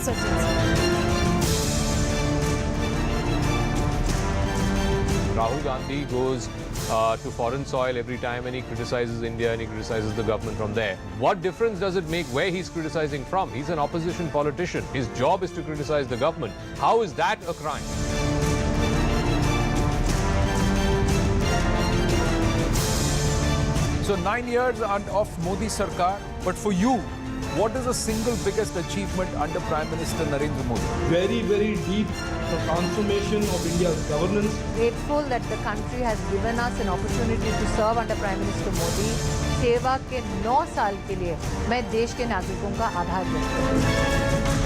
insurgency. Rahul Gandhi goes to foreign soil every time and he criticizes India and he criticizes the government from there. What difference does it make where he's criticizing from? He's an opposition politician. His job is to criticize the government. How is that a crime? So 9 years of Modi Sarkar, but for you, what is the single biggest achievement under Prime Minister Narendra Modi? Very, very deep transformation of India's governance. Grateful that the country has given us an opportunity to serve under Prime Minister Modi. सेवा के 9 साल के लिए मैं देश के नागरिकों का आभार व्यक्त करती हूँ।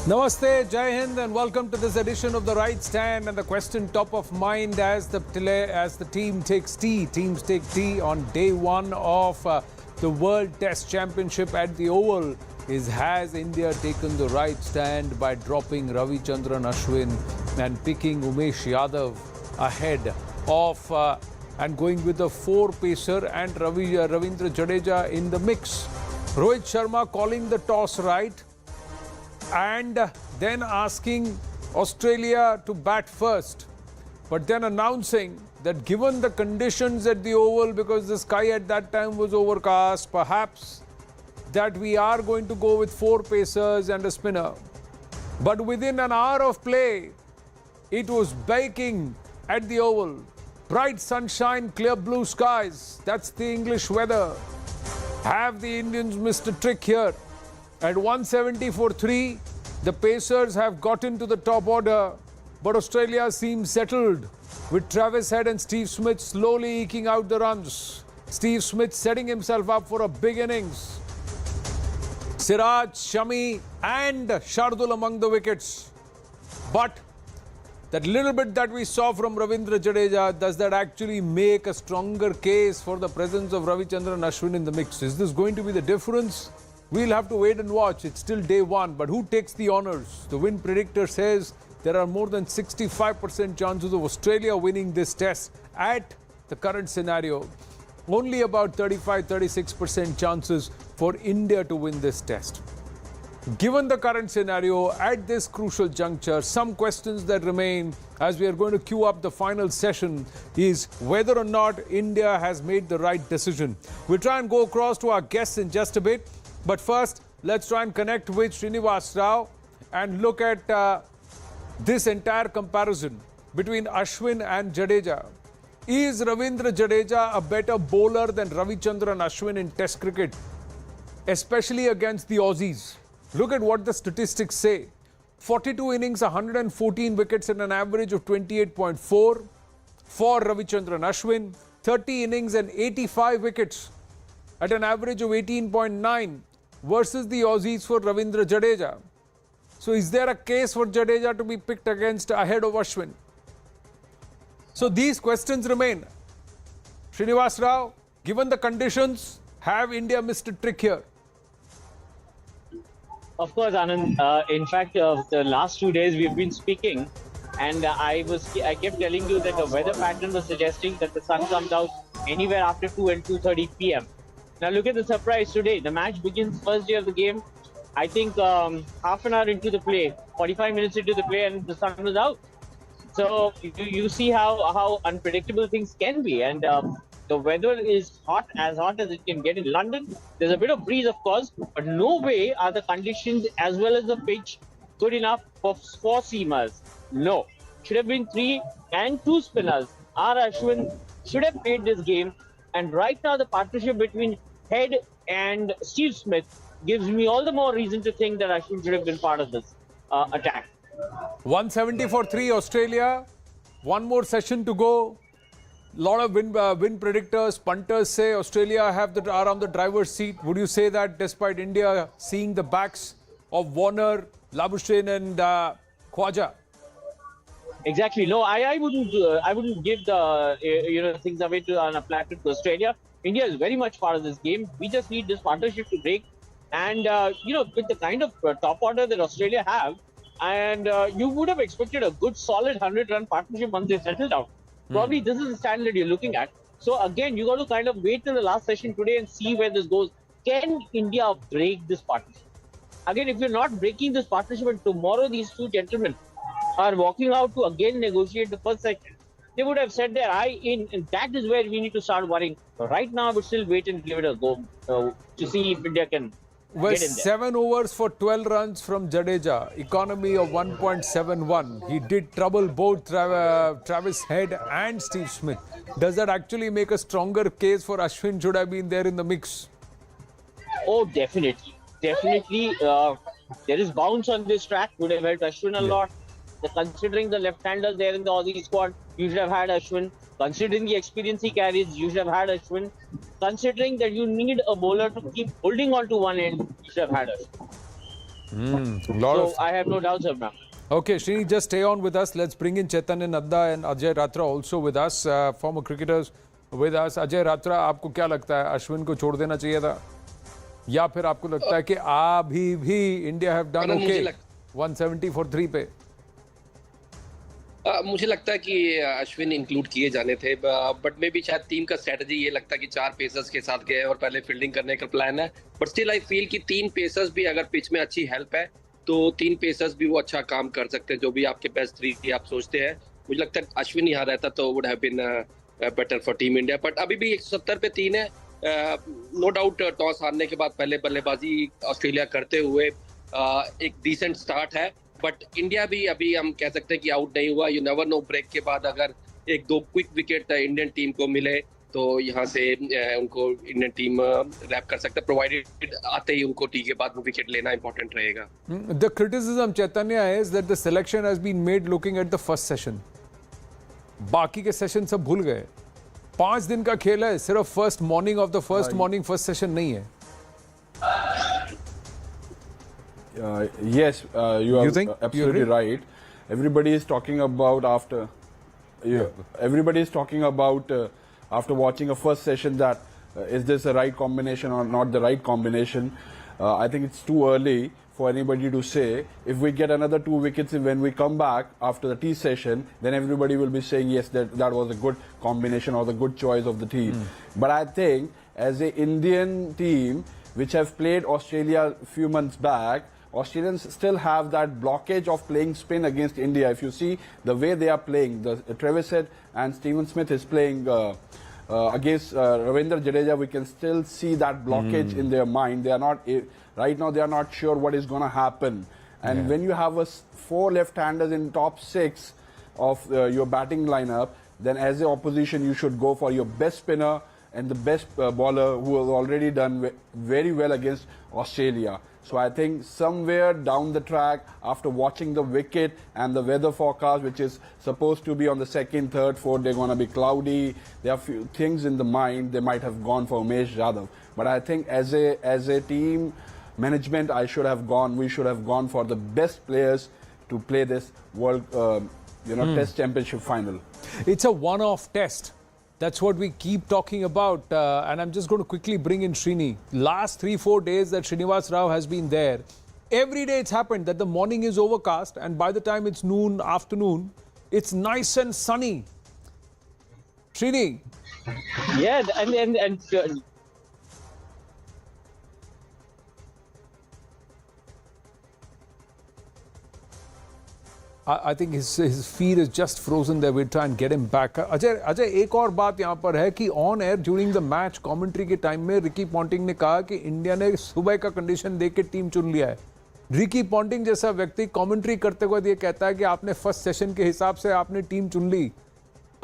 Namaste, Jai Hind, and welcome to this edition of The Right Stand. And the question top of mind as the teams take tea on day one of the World Test Championship at the Oval is, has India taken the right stand by dropping Ravichandran Ashwin and picking Umesh Yadav ahead of and going with a 4-pacer and Ravindra Jadeja in the mix. Rohit Sharma calling the toss right, and then asking Australia to bat first, but then announcing that given the conditions at the Oval, because the sky at that time was overcast, perhaps that we are going to go with 4 pacers and a spinner. But within an hour of play, it was baking at the Oval. Bright sunshine, clear blue skies. That's the English weather. Have the Indians missed a trick here? At 170 for 3, the Pacers have gotten to the top order, but Australia seems settled, with Travis Head and Steve Smith slowly eking out the runs. Steve Smith setting himself up for a big innings. Siraj, Shami and Shardul among the wickets. But that little bit that we saw from Ravindra Jadeja, does that actually make a stronger case for the presence of Ravichandran Ashwin in the mix? Is this going to be the difference? We'll have to wait and watch. It's still day one, but who takes the honours? The win predictor says there are more than 65% chances of Australia winning this test at the current scenario. Only about 35-36% chances for India to win this test. Given the current scenario at this crucial juncture, some questions that remain as we are going to queue up the final session is whether or not India has made the right decision. We'll try and go across to our guests in just a bit. But first, let's try and connect with Srinivas Rao and look at this entire comparison between Ashwin and Jadeja. Is Ravindra Jadeja a better bowler than Ravichandran Ashwin in Test cricket, especially against the Aussies? Look at what the statistics say. 42 innings, 114 wickets and an average of 28.4 for Ravichandran Ashwin. 30 innings and 85 wickets at an average of 18.9 versus the Aussies for Ravindra Jadeja. So is there a case for Jadeja to be picked ahead of Ashwin? So these questions remain. Srinivas Rao, given the conditions, have India missed a trick here? Of course, Anand. In fact, the last 2 days we've been speaking, and I kept telling you that the weather pattern was suggesting that the sun comes out anywhere after 2 and 2:30 p.m. Now look at the surprise today. The match begins first day of the game. I think half an hour into the play, 45 minutes into the play, and the sun was out. So you see how unpredictable things can be. And the weather is hot as it can get in London. There's a bit of breeze, of course, but no way are the conditions as well as the pitch good enough for 4 seamers. No. Should have been 3 and 2 spinners. R. Ashwin should have played this game. And right now the partnership between Head and Steve Smith gives me all the more reason to think that Ashwin should have been part of this attack. 170 for 3 Australia. One more session to go. Lot of win predictors, punters say Australia are on the driver's seat. Would you say that despite India seeing the backs of Warner, Labuschagne and Khwaja? Exactly. No, I wouldn't give the things away to on a platter to Australia. India is very much part of this game. We just need this partnership to break, and with the kind of top order that Australia have, and you would have expected a good solid 100-run partnership once they settle down. Probably this is the standard you're looking at. So again, you got to kind of wait till the last session today and see where this goes. Can India break this partnership? Again, if you're not breaking this partnership and tomorrow these two gentlemen are walking out to again negotiate the first section, they would have said their eye in, and that is where we need to start worrying. Right now, I would still wait and give it a go to see if India can Well, get in there. 7 overs for 12 runs from Jadeja, economy of 1.71. He did trouble both Travis Head and Steve Smith. Does that actually make a stronger case for Ashwin should have been there in the mix? Oh, definitely. Definitely. There is bounce on this track. Would have helped Ashwin a lot. Considering the left-handers there in the Aussie squad, you should have had Ashwin. Considering the experience he carries, you should have had Ashwin. Considering that you need a bowler to keep holding on to one end, you should have had Ashwin. I have no doubts of now. Okay, Srini, just stay on with us. Let's bring in Chaitanya Nadda and Ajay Ratra also with us, former cricketers with us. Ajay Ratra, आपको क्या लगता है अश्विन को छोड़ देना चाहिए था या फिर आपको लगता है कि अभी भी India have done okay 170 for 3 पे? मुझे लगता है कि अश्विन इंक्लूड किए जाने थे, बट मे भी शायद टीम का स्ट्रेटजी ये लगता है कि 4 पेसर्स के साथ गए और पहले फील्डिंग करने का प्लान है. बट स्टिल आई फील कि 3 पेसर्स भी अगर पिच में अच्छी हेल्प है तो 3 पेसर्स भी वो अच्छा काम कर सकते हैं. जो भी आपके बेस्ट 3 आप सोचते हैं, मुझे लगता है अश्विन यहाँ रहता तो would have been better for team India. But अभी भी 170 पे 3 है. नो डाउट टॉस हारने के बाद पहले बल्लेबाजी ऑस्ट्रेलिया करते हुए एक डिसेंट स्टार्ट है. बट इंडिया भी अभी हम कह सकते हैं कि आउट नहीं हुआ. यू नेवर नो, ब्रेक के बाद अगर 1-2 क्विक विकेट इंडियन टीम को मिले तो यहाँ से उनको इंडियन टीम रैप कर सकता है, प्रोवाइडेड आते ही उनको टी के बाद वो विकेट लेना इंपॉर्टेंट रहेगा. The criticism, Chaitanya, is that the selection has been made looking at the first session. बाकी के सेशन सब भूल गए. 5 दिन का खेल है, सिर्फ first morning of the first morning first session नहीं है. Yes, you are absolutely right. Everybody is talking about after watching a first session that is this the right combination or not the right combination. I think it's too early for anybody to say. If we get another 2 wickets when we come back after the tea session, then everybody will be saying yes, that was a good combination or the good choice of the team. But I think as an Indian team which have played Australia a few months back, Australians still have that blockage of playing spin against India. If you see the way they are playing, Travis Head and Steven Smith is playing against Ravindra Jadeja, we can still see that blockage in their mind. They are not, right now they are not sure what is going to happen. And when you have 4 left-handers in top 6 of your batting lineup, then as an opposition you should go for your best spinner and the best bowler who has already done very well against Australia. So I think somewhere down the track, after watching the wicket and the weather forecast, which is supposed to be on the 2nd, 3rd, 4th, they're going to be cloudy. There are few things in the mind. They might have gone for Umesh Yadav. But I think as a team management, we should have gone for the best players to play this World Test Championship final. It's a one-off test. That's what we keep talking about. And I'm just going to quickly bring in Srini. Last 3-4 days that Srinivas Rao has been there, every day it's happened that the morning is overcast and by the time it's noon, afternoon, it's nice and sunny. Srini. Yeah, and I think his feet is just frozen there. We'll try and get him back. Ajay, एक और बात यहाँ पर है कि on air during the match commentary के time में Ricky Ponting ने कहा कि इंडिया ने सुबह का कंडीशन देख के टीम चुन लिया है. रिकी पॉन्टिंग जैसा व्यक्ति कमेंट्री करते हुए ये कहता है कि आपने फर्स्ट सेशन के हिसाब से आपने टीम चुन ली.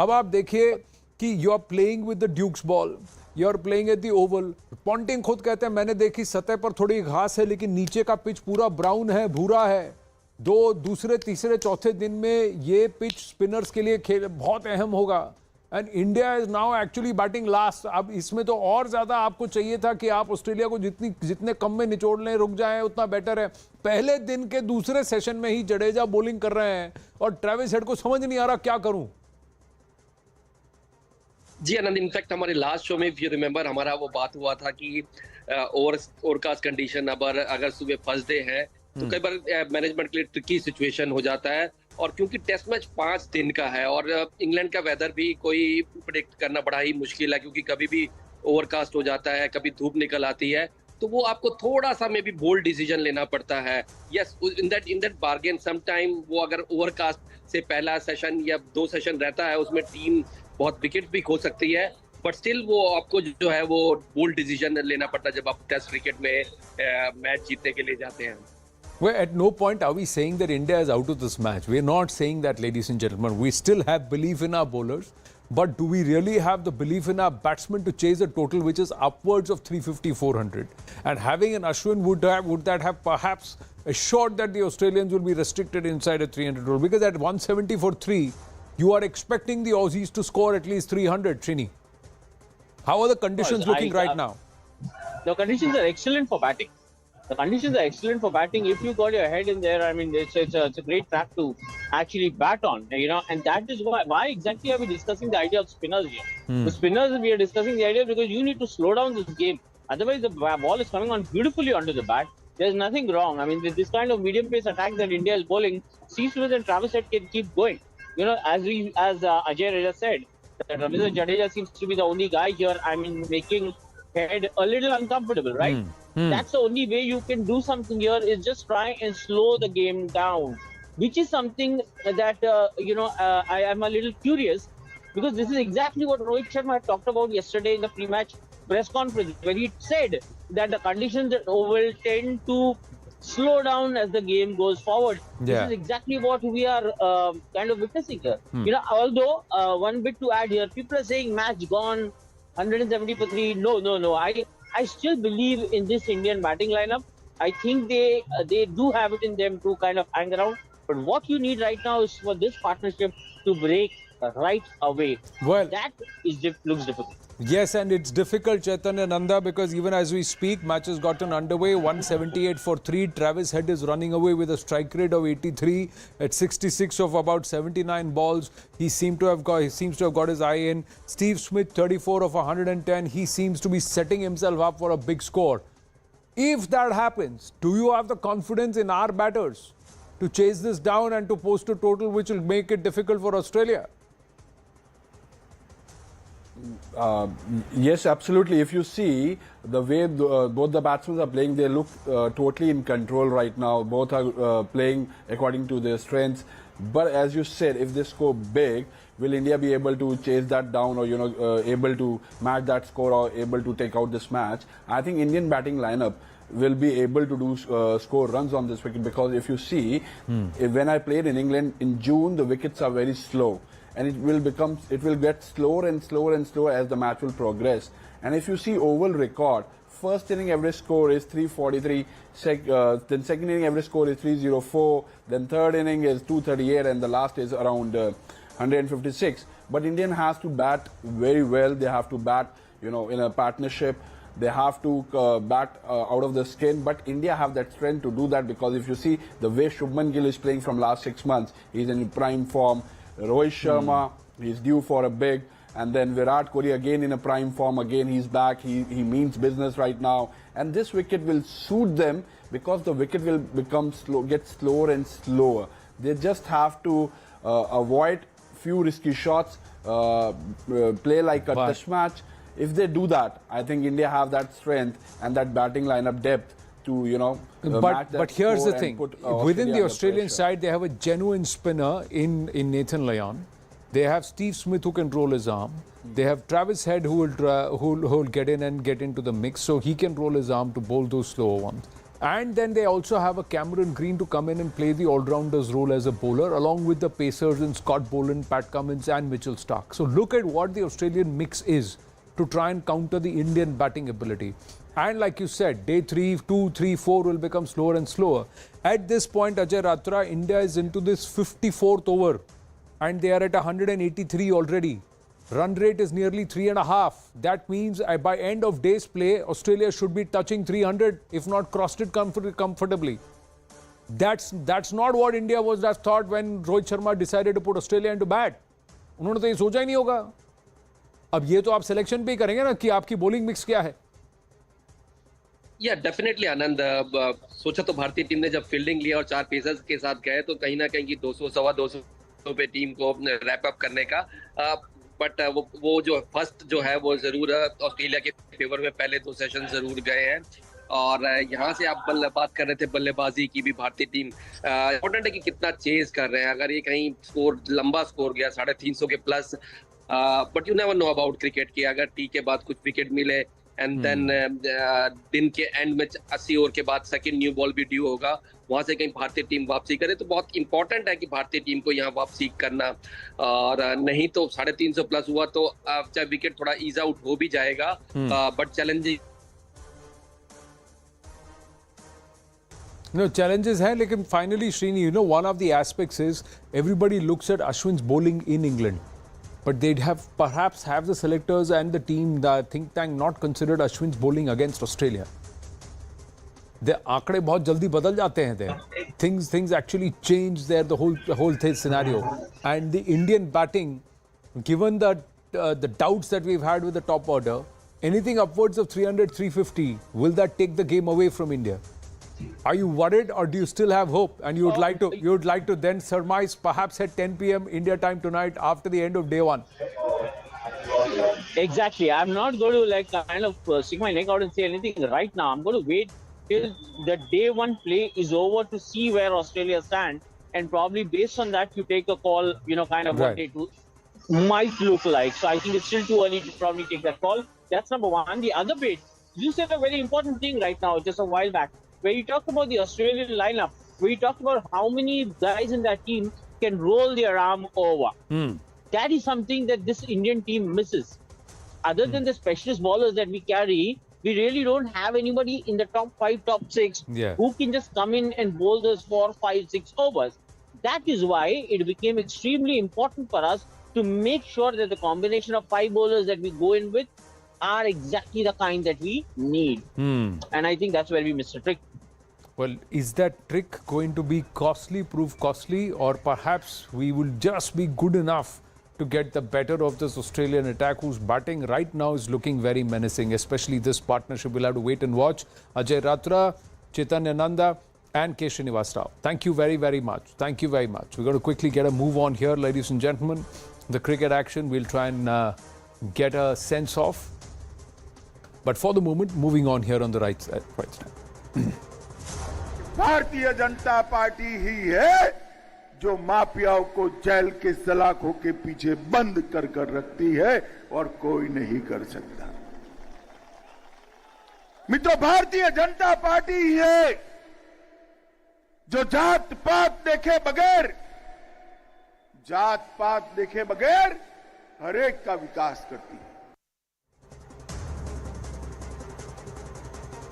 अब आप देखिए कि you are playing with the Dukes ball, you are playing at the Oval. Ponting खुद कहते हैं मैंने देखी सतह पर थोड़ी घास है लेकिन नीचे का पिच पूरा ब्राउन है, भूरा है. दूसरे तीसरे चौथे दिन में ये पिच स्पिनर्स के लिए खेल बहुत अहम होगा. and India is now actually batting last. अब इसमें तो और ज़्यादा आपको चाहिए था कि आप ऑस्ट्रेलिया को जितने कम में निचोड़ लें, रुक जाएं, उतना बेटर है. पहले दिन के दूसरे सेशन में ही जडेजा बॉलिंग कर रहे हैं और ट्रेविस हेड को समझ नहीं आ रहा क्या करूं. जी आनंद, इनफैक्ट हमारे लास्ट शो में इफ यू रिमेंबर हमारा वो बात हुआ था कि ओवरकास्ट कंडीशन अगर सुबह फर्स्ट डे है तो कई बार मैनेजमेंट के लिए ट्रिकी सिचुएशन हो जाता है. और क्योंकि टेस्ट मैच 5 दिन का है और इंग्लैंड का वेदर भी कोई प्रेडिक्ट करना बड़ा ही मुश्किल है, क्योंकि कभी भी ओवरकास्ट हो जाता है, कभी धूप निकल आती है, तो वो आपको थोड़ा सा मे बी बोल्ड डिसीजन लेना पड़ता है. Yes, in that bargain some time वो अगर ओवरकास्ट से पहला सेशन या 2 सेशन रहता है उसमें टीम बहुत विकेट भी खो सकती है, बट स्टिल वो आपको जो है वो बोल्ड डिसीजन लेना पड़ता है जब आप टेस्ट क्रिकेट में मैच जीतने के लिए जाते हैं. Well, at no point are we saying that India is out of this match. We're not saying that, ladies and gentlemen. We still have belief in our bowlers. But do we really have the belief in our batsmen to chase a total which is upwards of 350, 400? And having an Ashwin, would that have perhaps assured that the Australians will be restricted inside a 300 total? Because at 170 for 3, you are expecting the Aussies to score at least 300, Trini. How are the conditions looking right now? The conditions are excellent for batting. The conditions are excellent for batting. If you got your head in there, I mean, it's a great track to actually bat on, you know, and that is why exactly are we discussing the idea of spinners here? The spinners, we are discussing the idea because you need to slow down this game. Otherwise, the ball is coming on beautifully onto the bat. There's nothing wrong. I mean, this kind of medium pace attack that India is bowling, Steve Smith and Travis Head can keep going. You know, as Ajay Raja said, that Ravindra Jadeja seems to be the only guy here, I mean, making Head a little uncomfortable, right? That's the only way you can do something here is just try and slow the game down, which is something that, I am a little curious because this is exactly what Rohit Sharma had talked about yesterday in the pre-match press conference, where he said that the conditions at Oval tend to slow down as the game goes forward. This is exactly what we are kind of witnessing here. You know, although one bit to add here, people are saying match gone, 170 for 3. No. I still believe in this Indian batting lineup. I think they do have it in them to kind of hang around. But what you need right now is for this partnership to break right away. Well, that is looks difficult. Yes, and it's difficult, Chaitanya Nanda, because even as we speak, match has gotten underway. 178 for 3. Travis Head is running away with a strike rate of 83 at 66 of about 79 balls. He seems to have got his eye in. Steve Smith, 34 of 110. He seems to be setting himself up for a big score. If that happens, do you have the confidence in our batters to chase this down and to post a total which will make it difficult for Australia? Yes, absolutely. If you see the way both the batsmen are playing, they look totally in control right now. Both are playing according to their strengths. But as you said, if they score big, will India be able to chase that down, or able to match that score, or able to take out this match? I think Indian batting lineup will be able to do score runs on this wicket, because if you see, when I played in England in June, the wickets are very slow. And it will get slower and slower and slower as the match will progress. And if you see Oval record, first inning average score is 343, then second inning average score is 304, then third inning is 238, and the last is around 156. But Indian has to bat very well. They have to bat, in a partnership. They have to bat out of the skin. But India have that strength to do that, because if you see the way Shubman Gill is playing from last 6 months, he's in prime form. Rohit Sharma, he's due for a big, and then Virat Kohli again in a prime form, again he's back, he means business right now, and this wicket will suit them, because the wicket will get slower and slower. They just have to avoid few risky shots, play like a test match. If they do that, I think India have that strength and that batting lineup depth to, but here's the thing. Within the Australian side, they have a genuine spinner in Nathan Lyon. They have Steve Smith who can roll his arm. They have Travis Head who will get in and get into the mix, so he can roll his arm to bowl those slower ones. And then they also have a Cameron Green to come in and play the all-rounders role as a bowler, along with the pacers in Scott Boland, Pat Cummins and Mitchell Starc. So look at what the Australian mix is to try and counter the Indian batting ability. And like you said, day 3, 2, 3, 4 will become slower and slower. At this point, Ajay Ratra, India is into this 54th over and they are at 183 already. Run rate is nearly 3.5. That means by end of day's play, Australia should be touching 300, if not crossed it comfortably. That's not what India was have thought when Rohit Sharma decided to put Australia into bat. उन्होंने तो ये सोचा ही नहीं होगा. अब ये तो आप सिलेक्शन पे ही करेंगे ना कि आपकी बॉलिंग मिक्स क्या है. या डेफिनेटली आनंद, सोचा तो भारतीय टीम ने जब फील्डिंग लिया और 4 पेसर्स के साथ गए तो कहीं ना कहीं 200 सवा 200 पे टीम को रैप अप करने का, बट वो जो फर्स्ट जो है वो जरूर ऑस्ट्रेलिया के फेवर में पहले 2 सेशन जरूर गए हैं. और यहाँ से आप बात कर रहे थे बल्लेबाजी की भी, भारतीय टीम इम्पोर्टेंट है कि कितना चेज कर रहे हैं. अगर ये कहीं स्कोर लंबा स्कोर गया 350 के plus, but you never know about cricket की, अगर टी के बाद कुछ विकेट मिले एंड देन दिन के एंड में 80 ओवर के बाद सेकंड न्यू बॉल भी ड्यू होगा, वहां से कहीं भारतीय टीम वापसी करे तो बहुत इंपॉर्टेंट है कि भारतीय टीम को यहाँ वापसी करना. और नहीं तो 350 प्लस हुआ तो चाहे विकेट थोड़ा ईज आउट हो भी जाएगा, बट चैलेंजिंग. No, challenges हैं, लेकिन finally, Srini, you know, one of the aspects is everybody looks at Ashwin's bowling in England, but they'd perhaps have the selectors and the team, the think tank, not considered Ashwin's bowling against Australia. The आंकड़े बहुत जल्दी बदल जाते हैं there. Things actually change there, the whole scenario. And the Indian batting, given the doubts that we've had with the top order, anything upwards of 300, 350, will that take the game away from India? Are you worried, or do you still have hope? And you would like to then surmise, perhaps at 10 p.m. India time tonight, after the end of day 1. Exactly. I'm not going to kind of stick my neck out and say anything right now. I'm going to wait till the day 1 play is over to see where Australia stand, and probably based on that you take a call. Kind of what day 2 might look like. So I think it's still too early to probably take that call. That's number 1. The other bit, you said a very important thing right now, just a while back, where you talked about the Australian lineup, where you talked about how many guys in that team can roll their arm over. That is something that this Indian team misses. Other than the specialist bowlers that we carry, we really don't have anybody in the top 5, top 6 who can just come in and bowl those 4, 5, 6 overs. That is why it became extremely important for us to make sure that the combination of 5 bowlers that we go in with are exactly the kind that we need. And I think that's where we missed a trick. Well, is that trick going to be prove costly, or perhaps we will just be good enough to get the better of this Australian attack, whose batting right now is looking very menacing, especially this partnership? We'll have to wait and watch. Ajay Ratra, Chaitanya Nanda and K. Srinivas Rao, thank you very, very much. Thank you very much. We're going to quickly get a move on here, ladies and gentlemen. The cricket action we'll try and get a sense of. But for the moment, moving on here on the right side. Bharatiya Janata party ही है जो माफियाओं को jail के सलाखों के पीछे बंद कर रखती है और कोई नहीं कर सकता. मित्रों, भारतीय जनता पार्टी ही है जो जात पात देखे बगैर हर एक का विकास करती है.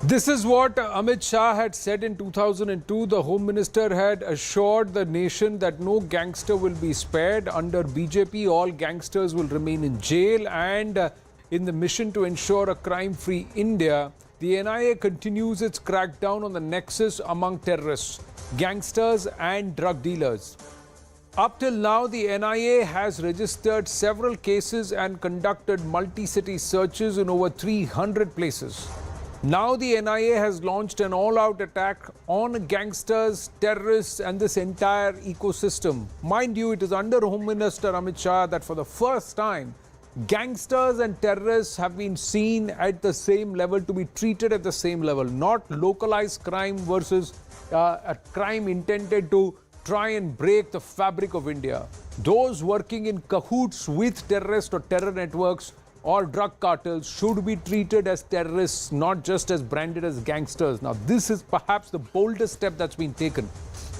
This is what Amit Shah had said in 2002. The Home Minister had assured the nation that no gangster will be spared. Under BJP, all gangsters will remain in jail. And in the mission to ensure a crime-free India, the NIA continues its crackdown on the nexus among terrorists, gangsters and drug dealers. Up till now, the NIA has registered several cases and conducted multi-city searches in over 300 places. Now the NIA has launched an all-out attack on gangsters, terrorists and this entire ecosystem. Mind you, it is under Home Minister Amit Shah that for the first time, gangsters and terrorists have been seen at the same level, to be treated at the same level. Not localized crime versus a crime intended to try and break the fabric of India. Those working in cahoots with terrorist or terror networks or drug cartels should be treated as terrorists, not just as branded as gangsters. Now, this is perhaps the boldest step that's been taken.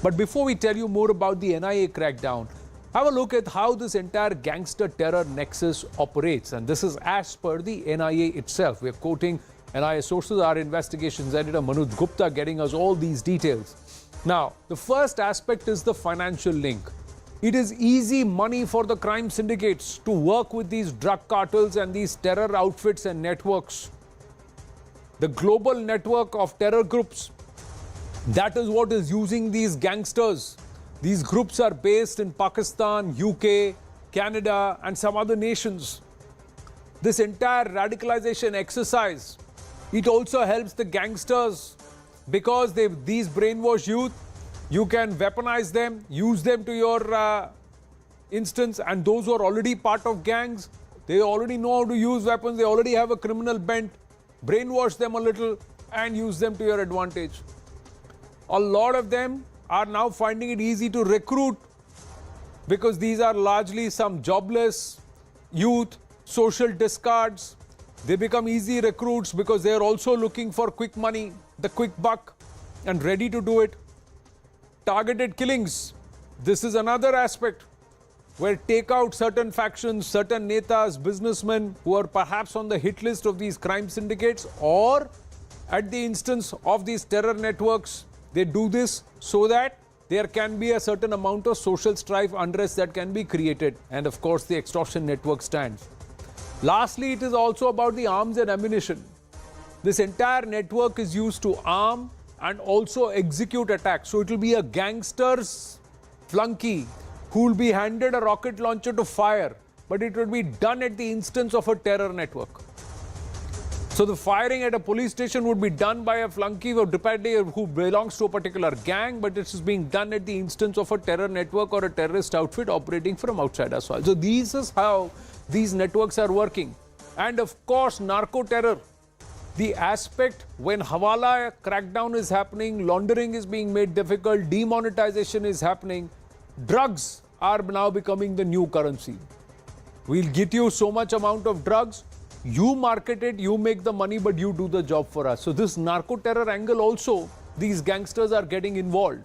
But before we tell you more about the NIA crackdown, have a look at how this entire gangster terror nexus operates. And this is as per the NIA itself. We're quoting NIA sources, our investigations editor Manoj Gupta getting us all these details. Now, the first aspect is the financial link. It is easy money for the crime syndicates to work with these drug cartels and these terror outfits and networks. The global network of terror groups, that is what is using these gangsters. These groups are based in Pakistan, UK, Canada, and some other nations. This entire radicalization exercise, it also helps the gangsters because these brainwashed youth, you can weaponize them, use them to your instance, and those who are already part of gangs, they already know how to use weapons, they already have a criminal bent, brainwash them a little and use them to your advantage. A lot of them are now finding it easy to recruit because these are largely some jobless youth, social discards. They become easy recruits because they are also looking for quick money, the quick buck, and ready to do it. Targeted killings. This is another aspect where take out certain factions, certain netas, businessmen who are perhaps on the hit list of these crime syndicates or at the instance of these terror networks. They do this so that there can be a certain amount of social strife, unrest that can be created. And of course, the extortion network stands. Lastly, it is also about the arms and ammunition. This entire network is used to arm and also execute attacks. So it will be a gangster's flunky who will be handed a rocket launcher to fire, but it will be done at the instance of a terror network. So the firing at a police station would be done by a flunky who belongs to a particular gang, but it is being done at the instance of a terror network or a terrorist outfit operating from outside as well. So this is how these networks are working. And of course, narco-terror. The aspect when Hawala crackdown is happening, laundering is being made difficult, demonetization is happening, drugs are now becoming the new currency. We'll get you so much amount of drugs, you market it, you make the money, but you do the job for us. So this narco-terror angle also, these gangsters are getting involved.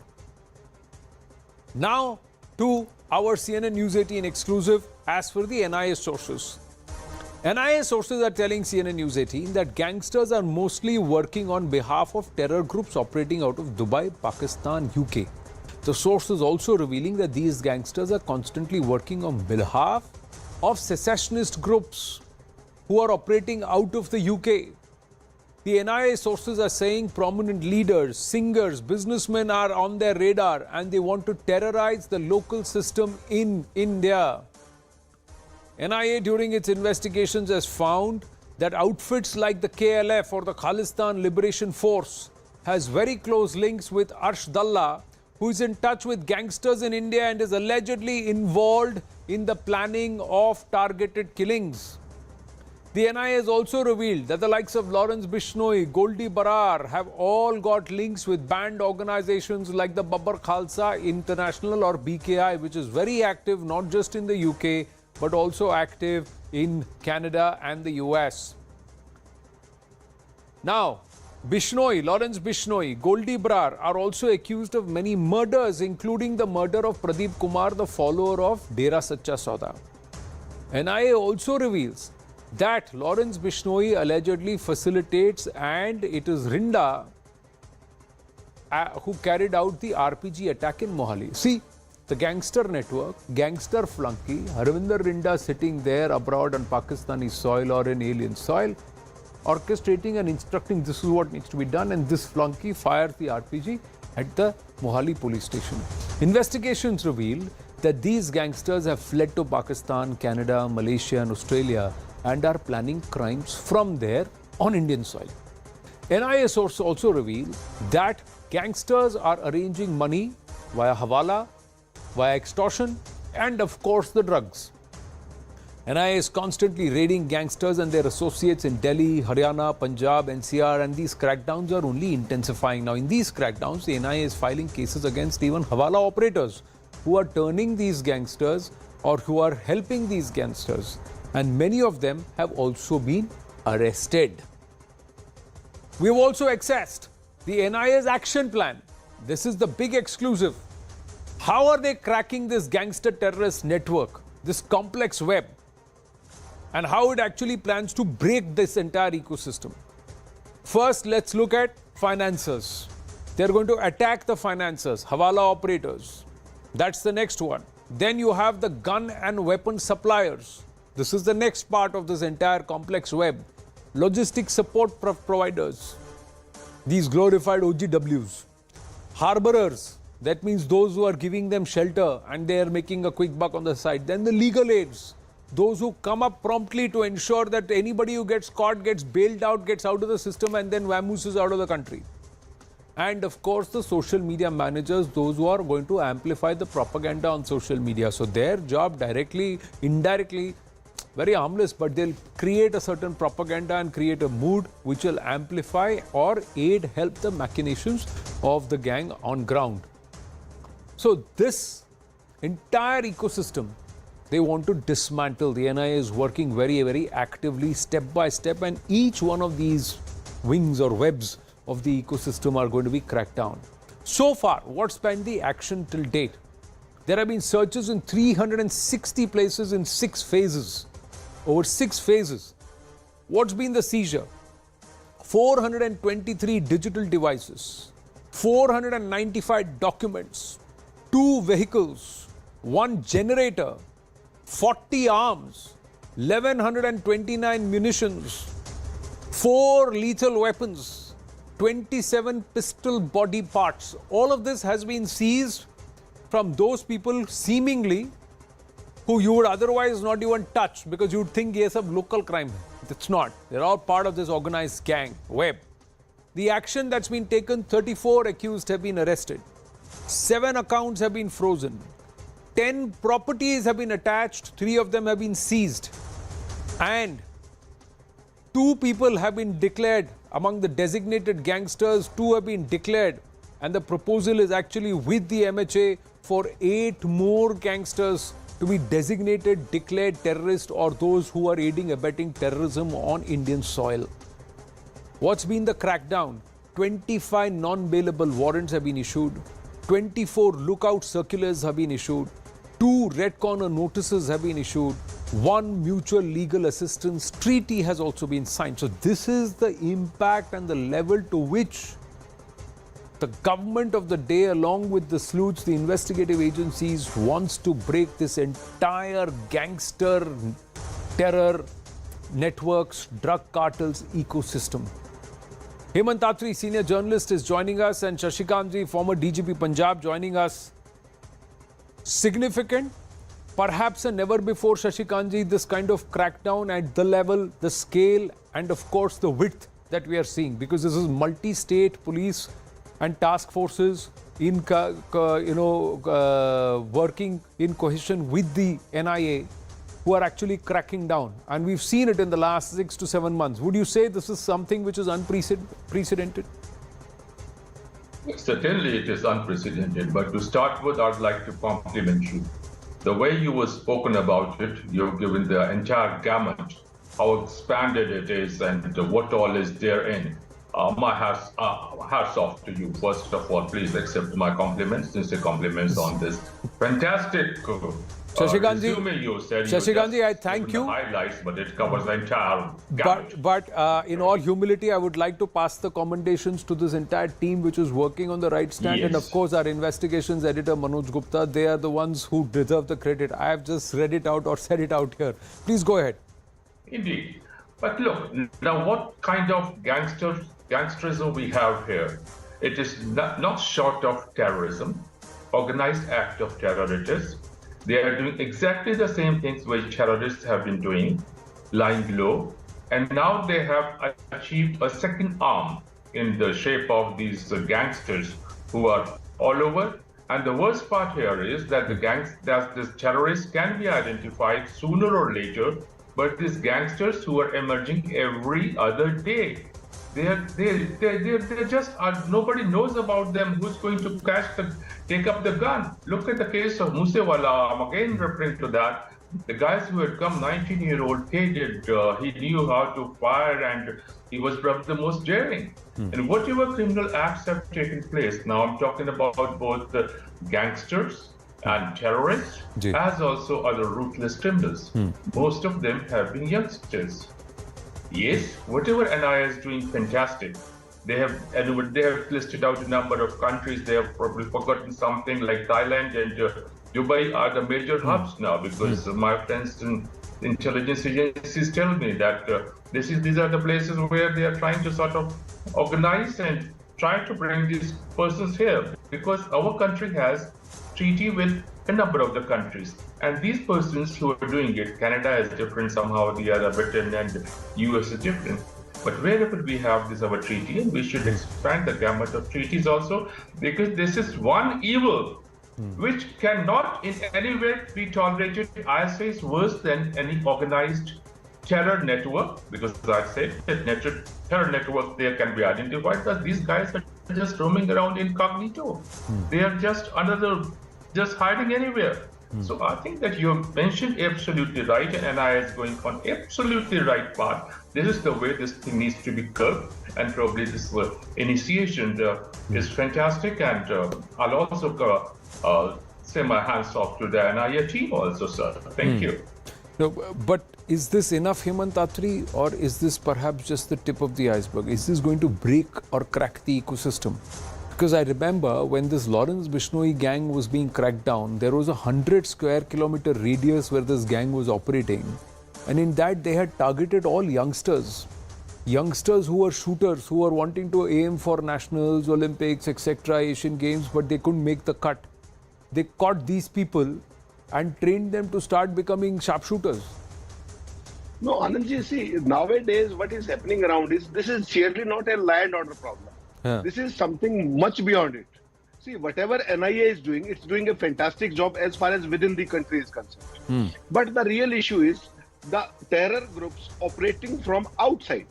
Now to our CNN News 18 exclusive as for the NIA sources. NIA sources are telling CNN News 18 that gangsters are mostly working on behalf of terror groups operating out of Dubai, Pakistan, UK. The source is also revealing that these gangsters are constantly working on behalf of secessionist groups who are operating out of the UK. The NIA sources are saying prominent leaders, singers, businessmen are on their radar and they want to terrorize the local system in India. NIA during its investigations has found that outfits like the KLF or the Khalistan Liberation Force has very close links with Arsh, who is in touch with gangsters in India and is allegedly involved in the planning of targeted killings. The NIA has also revealed that the likes of Lawrence Bishnoi, Goldie Barar have all got links with banned organizations like the Babbar Khalsa International or BKI, which is very active not just in the UK but also active in Canada and the US. Now, Lawrence Bishnoi, Goldie Barar are also accused of many murders, including the murder of Pradeep Kumar, the follower of Dera Sacha Sauda. NIA also reveals that Lawrence Bishnoi allegedly facilitates and it is Rinda who carried out the RPG attack in Mohali. See, the gangster network, gangster flunky, Harvinder Rinda sitting there abroad on Pakistani soil or in alien soil, orchestrating and instructing this is what needs to be done, and this flunky fires the RPG at the Mohali police station. Investigations revealed that these gangsters have fled to Pakistan, Canada, Malaysia and Australia and are planning crimes from there on Indian soil. NIA sources also reveal that gangsters are arranging money via Hawala, via extortion and of course the drugs. NIA is constantly raiding gangsters and their associates in Delhi, Haryana, Punjab, NCR, and these crackdowns are only intensifying. Now in these crackdowns, the NIA is filing cases against even Hawala operators who are turning these gangsters or who are helping these gangsters, and many of them have also been arrested. We have also accessed the NIA's action plan. This is the big exclusive. How are they cracking this gangster terrorist network, this complex web, and how it actually plans to break this entire ecosystem? First, let's look at financiers. They're going to attack the financiers, Hawala operators. That's the next one. Then you have the gun and weapon suppliers. This is the next part of this entire complex web. Logistic support providers. These glorified OGWs. Harborers. That means those who are giving them shelter and they are making a quick buck on the side. Then the legal aids. Those who come up promptly to ensure that anybody who gets caught gets bailed out, gets out of the system and then vamooses out of the country. And of course the social media managers, those who are going to amplify the propaganda on social media. So their job directly, indirectly, very harmless, but they'll create a certain propaganda and create a mood which will amplify or aid, help the machinations of the gang on ground. So this entire ecosystem, they want to dismantle. The NIA is working very, very actively, step by step, and each one of these wings or webs of the ecosystem are going to be cracked down. So far, what's been the action till date? There have been searches in 360 places in 6 phases. Over 6 phases. What's been the seizure? 423 digital devices, 495 documents, 2 vehicles, 1 generator, 40 arms, 1129 munitions, 4 lethal weapons, 27 pistol body parts. All of this has been seized from those people seemingly who you would otherwise not even touch because you would think yes, of local crime. It's not. They're all part of this organized gang web. The action that's been taken, 34 accused have been arrested. 7 accounts have been frozen. 10 properties have been attached. 3 of them have been seized. And 2 people have been declared among the designated gangsters. 2 have been declared. And the proposal is actually with the MHA for 8 more gangsters to be designated, declared terrorist or those who are aiding, abetting terrorism on Indian soil. What's been the crackdown? 25 non-bailable warrants have been issued. 24 lookout circulars have been issued. 2 red corner notices have been issued. 1 mutual legal assistance treaty has also been signed. So this is the impact and the level to which the government of the day, along with the sleuths, the investigative agencies, wants to break this entire gangster terror networks, drug cartels ecosystem. Hemant Atri, senior journalist, is joining us, and Shashikant, former DGP Punjab, joining us. Significant, perhaps a never before, Shashikant, this kind of crackdown at the level, the scale, and of course the width that we are seeing, because this is multi-state police and task forces in working in cohesion with the NIA, who are actually cracking down. And we've seen it in the last 6 to 7 months. Would you say this is something which is unprecedented? Certainly it is unprecedented, but to start with, I'd like to compliment you. The way you were spoken about it, you've given the entire gamut, how expanded it is and what all is therein. My hats off to you. First of all, please accept my compliments, sincere compliments on this fantastic resume you said. Shashikant, I thank you. Highlights, but it covers the entire gamut. But in all humility, I would like to pass the commendations to this entire team which is working on the right stand. Yes. And of course, our investigations editor, Manoj Gupta, they are the ones who deserve the credit. I have just read it out or said it out here. Please go ahead. Indeed. But look, now what kind of gangsterism we have here? It is not short of terrorism, organized act of terror it is. They are doing exactly the same things which terrorists have been doing, lying low, and now they have achieved a second arm in the shape of these gangsters who are all over. And the worst part here is that these terrorists can be identified sooner or later, but these gangsters who are emerging every other day, they just are, nobody knows about them. Who's going to take up the gun? Look at the case of Musewala. I'm again referring to that. The guys who had come, 19-year-old kid, he knew how to fire and he was perhaps the most daring. And whatever criminal acts have taken place, now I'm talking about both the gangsters and terrorists, as also other ruthless criminals. Most of them have been youngsters. Yes, whatever NIA is doing, fantastic. They have listed out a number of countries. They have probably forgotten something like Thailand and Dubai are the major hubs now, because my friends in intelligence agencies tell me that these are the places where they are trying to sort of organize and try to bring these persons here, because our country has treaty with a number of the countries, and these persons who are doing it, Canada is different somehow, the other Britain and US is different. But wherever we have this our treaty, and we should expand the gamut of treaties also, because this is one evil which cannot in any way be tolerated. I say it's worse than any organized terror network, because I said that terror network there can be identified, that these guys are just roaming around incognito. They are just hiding anywhere. So I think that you mentioned absolutely right, and NIA is going on absolutely right path. This is the way this thing needs to be curbed, and probably this initiation is fantastic. And I'll also say my hands off to the NIA team also, sir. Thank you. No, but is this enough, Hemant Atri, or is this perhaps just the tip of the iceberg? Is this going to break or crack the ecosystem? Because I remember when this Lawrence Bishnoi gang was being cracked down, there was a 100 square kilometer radius where this gang was operating. And in that they had targeted all youngsters. Youngsters who were shooters, who were wanting to aim for nationals, Olympics, etc., Asian Games, but they couldn't make the cut. They caught these people and trained them to start becoming sharpshooters. No, Anandji, see, nowadays what is happening around is, this is surely not a law and order problem. This is something much beyond it. See, whatever NIA is doing, it's doing a fantastic job as far as within the country is concerned. But the real issue is the terror groups operating from outside.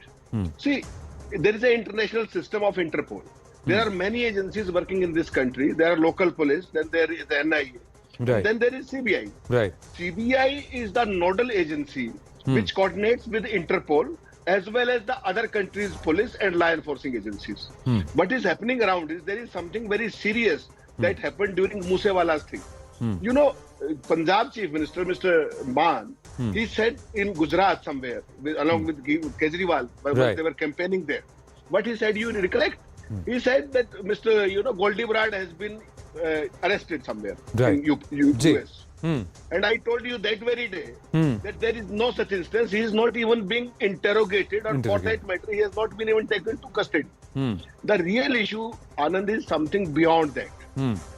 See, there is an international system of Interpol. There are many agencies working in this country. There are local police, then there is the NIA, then there is CBI. CBI is the nodal agency which coordinates with Interpol, as well as the other countries' police and law enforcing agencies. What is happening around is, there is something very serious that happened during Moosewala's thing. You know, Punjab Chief Minister, Mr. Maan, he said in Gujarat somewhere, along with Kejriwal, when they were campaigning there, what he said, you recollect? He said that Mr. Goldie Brad has been arrested somewhere in US. And I told you that very day that there is no such instance. He is not even being interrogated, or for that matter, he has not been even taken to custody. The real issue, Anand, is something beyond that.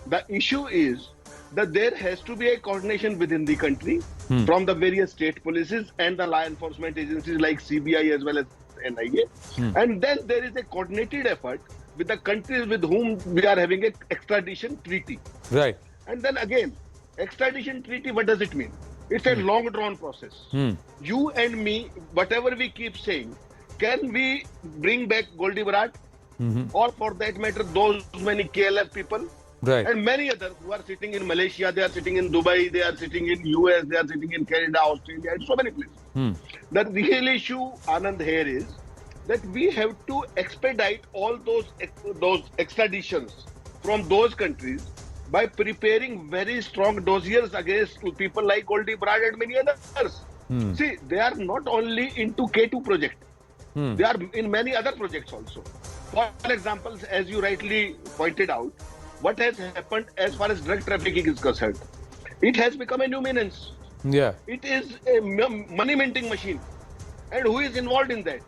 The issue is that there has to be a coordination within the country from the various state polices and the law enforcement agencies like CBI as well as NIA. And then there is a coordinated effort with the countries with whom we are having an extradition treaty. And then again, extradition treaty, what does it mean? It's a long drawn process. You and me, whatever we keep saying, can we bring back Goldie Brad? Or for that matter, those many KLF people? And many others who are sitting in Malaysia, they are sitting in Dubai, they are sitting in US, they are sitting in Canada, Australia, and so many places. The real issue, Anand, here is that we have to expedite all those extraditions from those countries by preparing very strong dossiers against people like Goldie Brad and many others. See, they are not only into K2 project. They are in many other projects also. For example, as you rightly pointed out, what has happened as far as drug trafficking is concerned? It has become a nuisance. It is a money minting machine. And who is involved in that?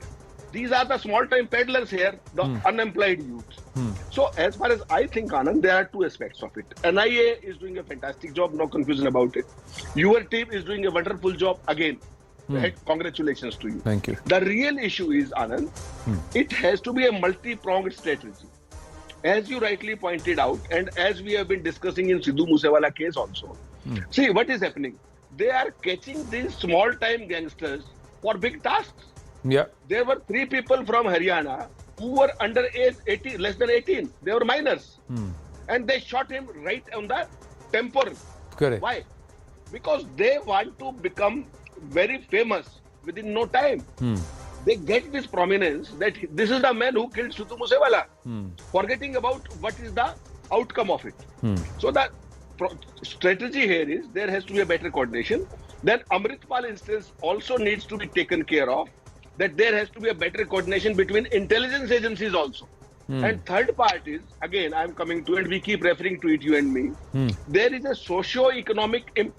These are the small-time peddlers here, the unemployed youth. So as far as I think, Anand, there are two aspects of it. NIA is doing a fantastic job, no confusion about it. Your team is doing a wonderful job again. Congratulations to you. Thank you. The real issue is, Anand, it has to be a multi-pronged strategy. As you rightly pointed out, and as we have been discussing in Sidhu Moosewala case also. See, what is happening? They are catching these small-time gangsters for big tasks. There were 3 people from Haryana who were under age 18, less than 18. They were minors. And they shot him right on the temple. Why? Because they want to become very famous within no time. They get this prominence that this is the man who killed Sidhu Moosewala, forgetting about what is the outcome of it. So the strategy here is, there has to be a better coordination. Then Amritpal instance also needs to be taken care of, that there has to be a better coordination between intelligence agencies also. And third part is, again, I'm coming to, and we keep referring to it, you and me. There is a socio-economic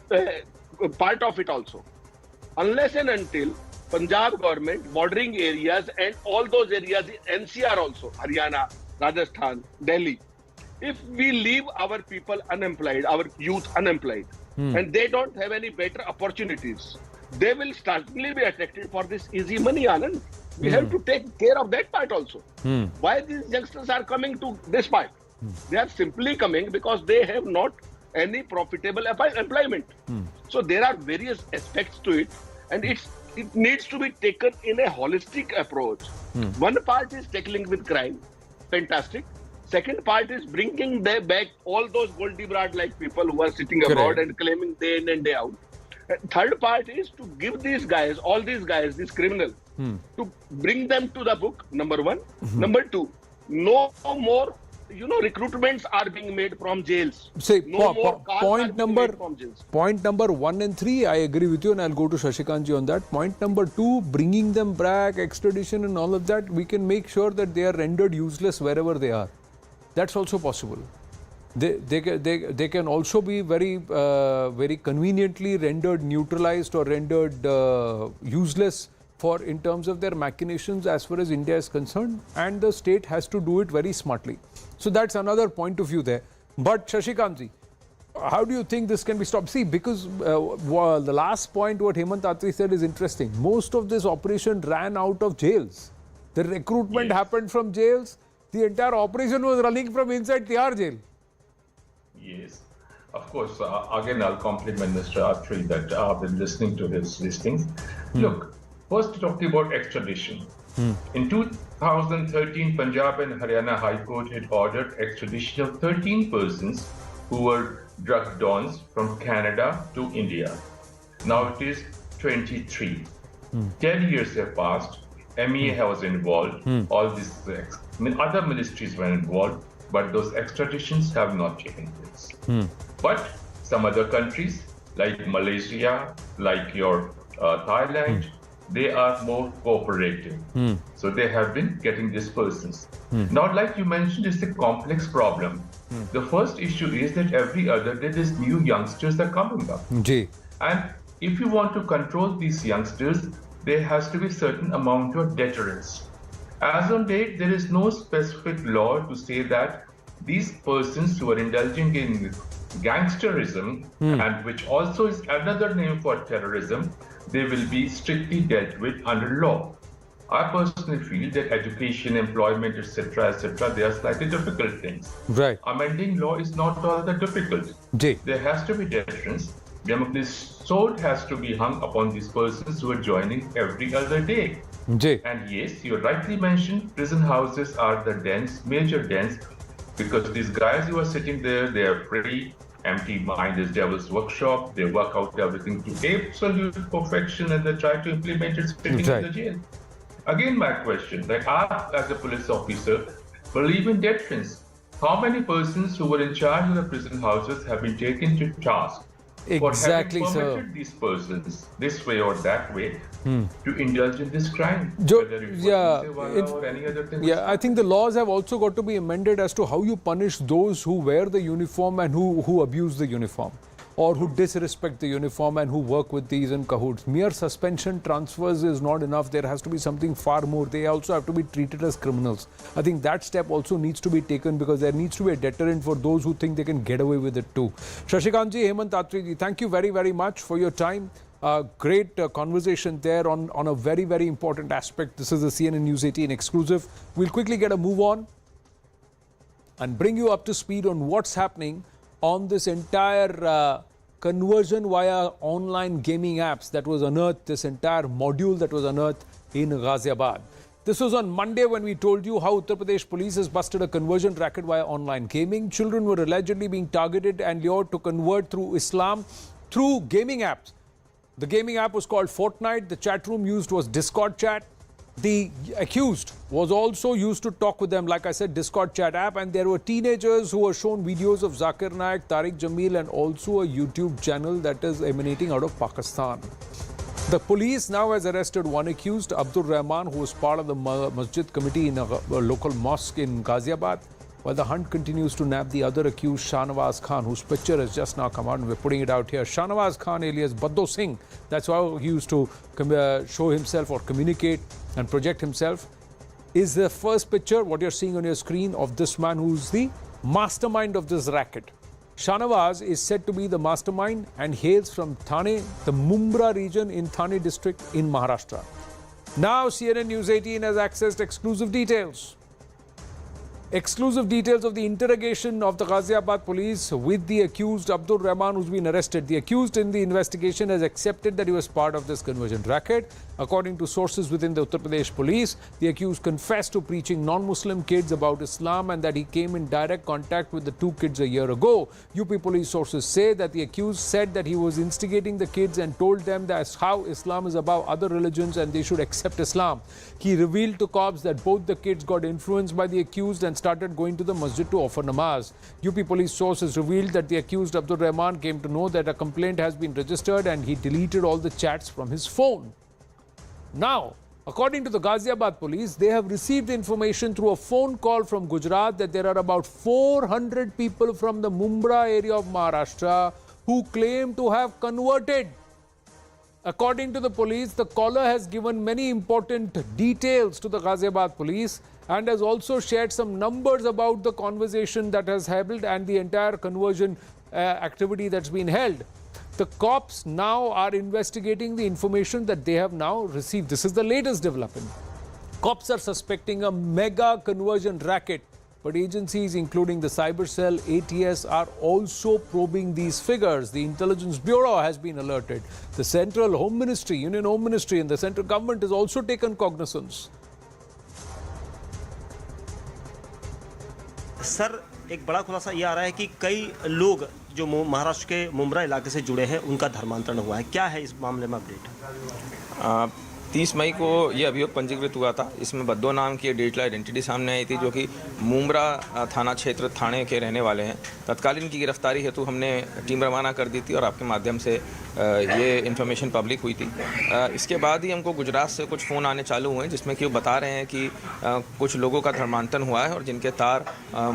part of it also. Unless and until Punjab government, bordering areas and all those areas, NCR also, Haryana, Rajasthan, Delhi, if we leave our people unemployed, our youth unemployed, and they don't have any better opportunities, they will certainly be attracted for this easy money, Anand. We have to take care of that part also. Why these youngsters are coming to this part? They are simply coming because they have not any profitable employment. So there are various aspects to it, and it needs to be taken in a holistic approach. One part is tackling with crime, fantastic. Second part is bringing back all those Goldie-Brad-like people who are sitting abroad and claiming day in and day out. Third part is to give these guys, all these guys, these criminals, to bring them to the book, number one. Number two, no more, recruitments are being made from jails. Say, No more cars point are being number made from jails. point number 1 and 3, I agree with you, and I'll go to Shashikantji on that. Point number 2, bringing them back, extradition and all of that, we can make sure that they are rendered useless wherever they are. That's also possible. They can also be very conveniently rendered neutralized or rendered useless for in terms of their machinations as far as India is concerned, and the state has to do it very smartly. So that's another point of view there. But Shashikantji, how do you think this can be stopped? See, because the last point what Hemant Atri said is interesting. Most of this operation ran out of jails. The recruitment happened from jails. The entire operation was running from inside Tihar jail. Yes, of course. Again, I'll compliment Mr. Atri that I've been listening to these things. Look, first talking about extradition. In 2013, Punjab and Haryana High Court had ordered extradition of 13 persons who were drug dons from Canada to India. Now it is 23. 10 years have passed. MEA was involved. All these other ministries were involved, but those extraditions have not taken place. But some other countries like Malaysia, like your Thailand, they are more cooperative. So they have been getting these persons. Now, like you mentioned, it's a complex problem. The first issue is that every other day these new youngsters are coming up. And if you want to control these youngsters, there has to be a certain amount of deterrence. As on date, there is no specific law to say that these persons who are indulging in gangsterism, and which also is another name for terrorism, they will be strictly dealt with under law. I personally feel that education, employment, etc., they are slightly difficult things. Right. Amending law is not all that difficult. There has to be deterrence. Damocles' sword has to be hung upon these persons who are joining every other day. And yes, you rightly mentioned prison houses are the dens, major dens, because these guys who are sitting there, they are free, empty mind is devil's workshop. They work out everything to absolute perfection and they try to implement it sitting in the jail. Again, my question, that I, as a police officer, believe in deterrence. How many persons who were in charge of the prison houses have been taken to task for having permitted these persons this way or that way to indulge in this crime? Or any other thing? I think the laws have also got to be amended as to how you punish those who wear the uniform and who abuse the uniform, or who disrespect the uniform and who work with these in cahoots. Mere suspension transfers is not enough. There has to be something far more. They also have to be treated as criminals. I think that step also needs to be taken, because there needs to be a deterrent for those who think they can get away with it too. Shashikantji, Hemant Atriji, thank you very, very much for your time. Great conversation there on a very, very important aspect. This is the CNN News 18 exclusive. We'll quickly get a move on and bring you up to speed on what's happening on this entire conversion via online gaming apps that was unearthed, this entire module that was unearthed in Ghaziabad. This was on Monday when we told you how Uttar Pradesh police has busted a conversion racket via online gaming. Children were allegedly being targeted and lured to convert through Islam through gaming apps. The gaming app was called Fortnite. The chat room used was Discord chat. The accused was also used to talk with them, like I said, Discord chat app, and there were teenagers who were shown videos of Zakir Naik, Tariq Jamil, and also a YouTube channel that is emanating out of Pakistan. The police now has arrested one accused, Abdul Rehman, who was part of the masjid committee in a local mosque in Ghaziabad. While the hunt continues to nab the other accused, Shahnawaz Khan, whose picture has just now come out, and we're putting it out here. Shahnawaz Khan, alias Baddo Singh, that's how he used to show himself or communicate and project himself, is the first picture, what you're seeing on your screen, of this man who's the mastermind of this racket. Shahnawaz is said to be the mastermind and hails from Thane, the Mumbai region in Thane district in Maharashtra. Now CNN News 18 has accessed exclusive details. Exclusive details of the interrogation of the Ghaziabad police with the accused Abdul Rehman, who's been arrested. The accused in the investigation has accepted that he was part of this conversion racket. According to sources within the Uttar Pradesh police, the accused confessed to preaching non-Muslim kids about Islam and that he came in direct contact with the two kids a year ago. UP police sources say that the accused said that he was instigating the kids and told them that's how Islam is above other religions and they should accept Islam. He revealed to cops that both the kids got influenced by the accused and started going to the masjid to offer namaz. UP police sources revealed that the accused Abdul Rehman came to know that a complaint has been registered and he deleted all the chats from his phone. Now, according to the Ghaziabad police, they have received information through a phone call from Gujarat that there are about 400 people from the Mumbai area of Maharashtra who claim to have converted. According to the police, the caller has given many important details to the Ghaziabad police and has also shared some numbers about the conversation that has happened and the entire conversion activity that's been held. The cops now are investigating the information that they have now received. This is the latest development. Cops are suspecting a mega conversion racket, but agencies including the Cyber Cell, ATS are also probing these figures. The Intelligence Bureau has been alerted. The Central Home Ministry, Union Home Ministry and the central government has also taken cognizance. Sir, एक बड़ा खुलासा ये आ रहा है कि कई लोग जो महाराष्ट्र के मुंब्रा इलाके से जुड़े हैं उनका धर्मांतरण हुआ है. क्या है इस मामले में अपडेट? 30 मई को ये अभियोग पंजीकृत हुआ था. इसमें बद्दो नाम की डिजिटल आइडेंटिटी सामने आई थी जो कि मुंब्रा थाना क्षेत्र थाने के रहने वाले हैं. तत्काल इनकी गिरफ्तारी हेतु हमने टीम रवाना कर दी थी और आपके माध्यम से ये इन्फॉर्मेशन पब्लिक हुई थी. इसके बाद ही हमको गुजरात से कुछ फ़ोन आने चालू हुए जिसमें कि वो बता रहे हैं कि कुछ लोगों का धर्मांतरण हुआ है और जिनके तार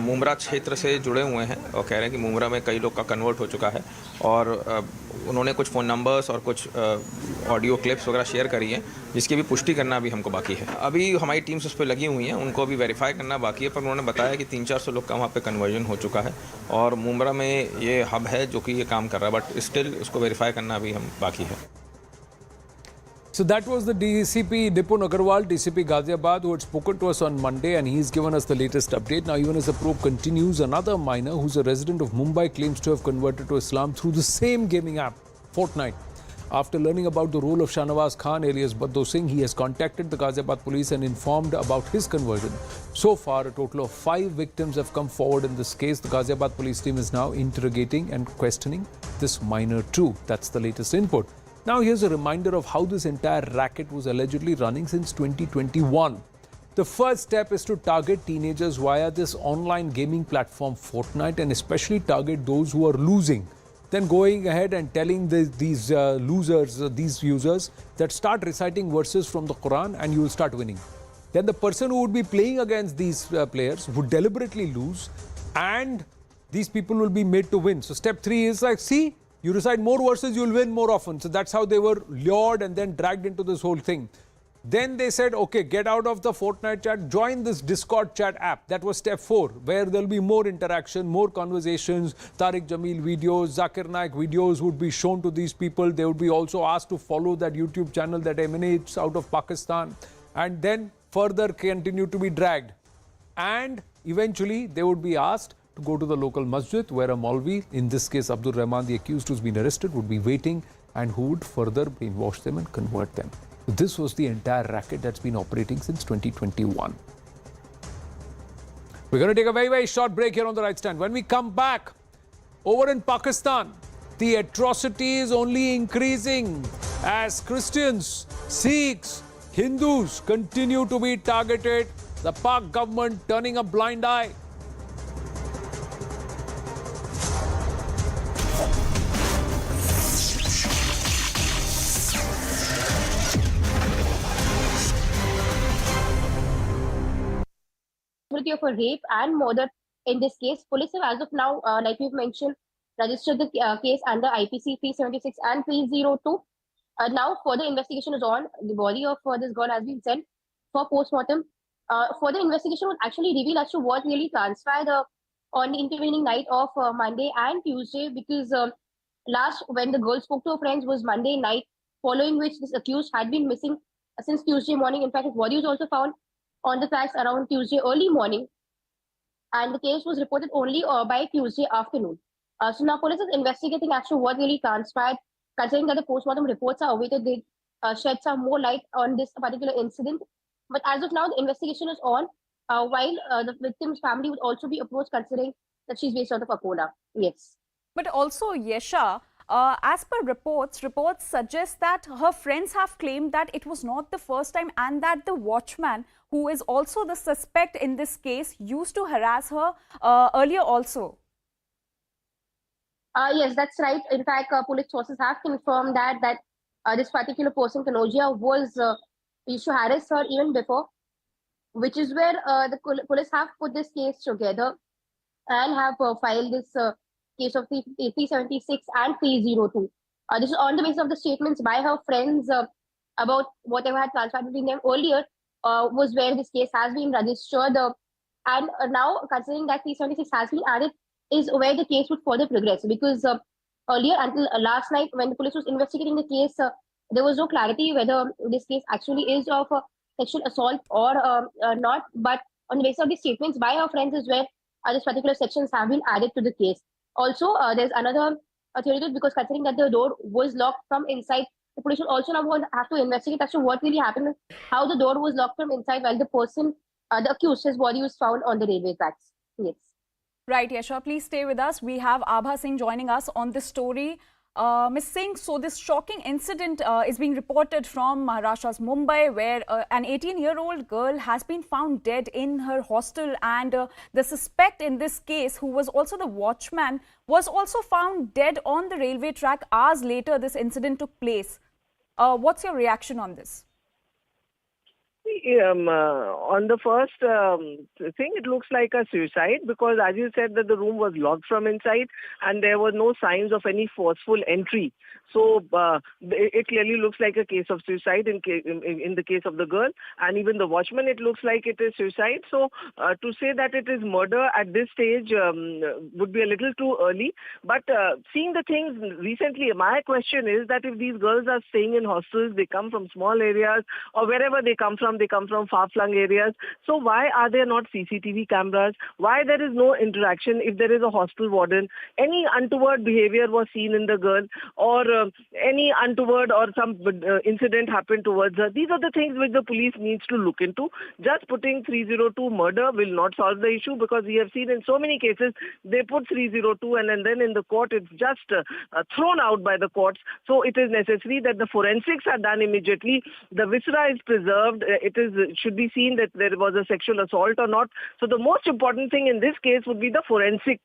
मुंब्रा क्षेत्र से जुड़े हुए हैं और कह रहे हैं कि मुंब्रा में कई लोग का कन्वर्ट हो चुका है और उन्होंने कुछ फ़ोन नंबर्स और कुछ ऑडियो क्लिप्स वगैरह शेयर करी हैं जिसकी भी पुष्टि करना अभी हमको बाकी है. अभी हमारी टीम्स उस पर लगी हुई हैं, उनको अभी वेरीफाई करना बाकी है, पर उन्होंने बताया कि 300-400 लोग का वहाँ पे कन्वर्जन हो चुका है और मुंब्रा में ये हब है जो कि ये काम कर रहा है, बट स्टिल उसको वेरीफाई करना अभी हम बाकी है. So that was the DCP Nipun Agarwal, DCP Ghaziabad, who had spoken to us on Monday, and he's given us the latest update. Now, even as the probe continues, another minor who's a resident of Mumbai claims to have converted to Islam through the same gaming app, Fortnite. After learning about the role of Shahnawaz Khan, alias Baddo Singh, he has contacted the Ghaziabad police and informed about his conversion. So far, a total of 5 victims have come forward in this case. The Ghaziabad police team is now interrogating and questioning this minor too. That's the latest input. Now, here's a reminder of how this entire racket was allegedly running since 2021. The first step is to target teenagers via this online gaming platform Fortnite and especially target those who are losing. Then going ahead and telling these users that start reciting verses from the Quran and you will start winning. Then the person who would be playing against these players would deliberately lose and these people will be made to win. So step 3 is like, see, you recite more verses, you will win more often. So that's how they were lured and then dragged into this whole thing. Then they said, okay, get out of the Fortnite chat, join this Discord chat app. That was step 4, where there'll be more interaction, more conversations. Tariq Jamil videos, Zakir Naik videos would be shown to these people. They would be also asked to follow that YouTube channel that emanates out of Pakistan. And then further continue to be dragged. And eventually they would be asked to go to the local masjid where a Maulvi, in this case Abdul Rehman, the accused who's been arrested, would be waiting and who would further brainwash them and convert them. This was the entire racket that's been operating since 2021. We're going to take a very, very short break here on The Right Stand. When we come back, over in Pakistan, the atrocity is only increasing as Christians, Sikhs, Hindus continue to be targeted. The Pak government turning a blind eye. of a rape and murder in this case. Police have, as of now, like we've mentioned, registered the case under IPC 376 and 302. Now, further investigation is on. The body of this girl has been sent for postmortem. Further investigation would actually reveal as to what really transpired on the intervening night of Monday and Tuesday, because last when the girl spoke to her friends was Monday night, following which this accused had been missing since Tuesday morning. In fact, his body was also found on the tracks around Tuesday early morning, and the case was reported only by Tuesday afternoon. So now police is investigating as to what really transpired. Considering that the postmortem reports are awaited, they shed some more light on this particular incident. But as of now, the investigation is on, while the victim's family would also be approached, considering that she's based out of Akola. Yes. But also, Yesha, as per reports suggest that her friends have claimed that it was not the first time, and that the watchman, who is also the suspect in this case, used to harass her earlier also. Yes, that's right. In fact, police sources have confirmed that this particular person, Kanojia, was used to harass her even before, which is where the police have put this case together and have filed this case of 376 and 302. This is on the basis of the statements by her friends about whatever had transpired between them earlier, was where this case has been registered. And now, considering that 376 has been added, is where the case would further progress, because earlier, until last night, when the police was investigating the case, there was no clarity whether this case actually is of sexual assault or not. But on the basis of the statements by our friends is where these particular sections have been added to the case. Also, there's another theory to it, because considering that the door was locked from inside, the police will also now have to investigate as to what really happened, how the door was locked from inside while the person, the accused, his body was found on the railway tracks. Yes. Right, Yesha, please stay with us. We have Abha Singh joining us on this story. Ms. Singh, so this shocking incident is being reported from Maharashtra's Mumbai, where an 18-year-old girl has been found dead in her hostel, and the suspect in this case, who was also the watchman, was also found dead on the railway track hours later this incident took place. What's your reaction on this? On the first thing, it looks like a suicide, because as you said that the room was locked from inside and there were no signs of any forceful entry. So it clearly looks like a case of suicide in the case of the girl, and even the watchman, it looks like it is suicide. So to say that it is murder at this stage would be a little too early. But seeing the things recently, my question is that if these girls are staying in hostels, they come from small areas, or wherever they come from far-flung areas. So why are there not CCTV cameras? Why there is no interaction if there is a hostel warden? Any untoward behavior was seen in the girl, or any untoward or some incident happened towards her. These are the things which the police needs to look into. Just putting 302 murder will not solve the issue, because we have seen in so many cases they put 302 and then in the court it's just thrown out by the courts. So it is necessary that the forensics are done immediately. The viscera is preserved. It should be seen that there was a sexual assault or not. So the most important thing in this case would be the forensic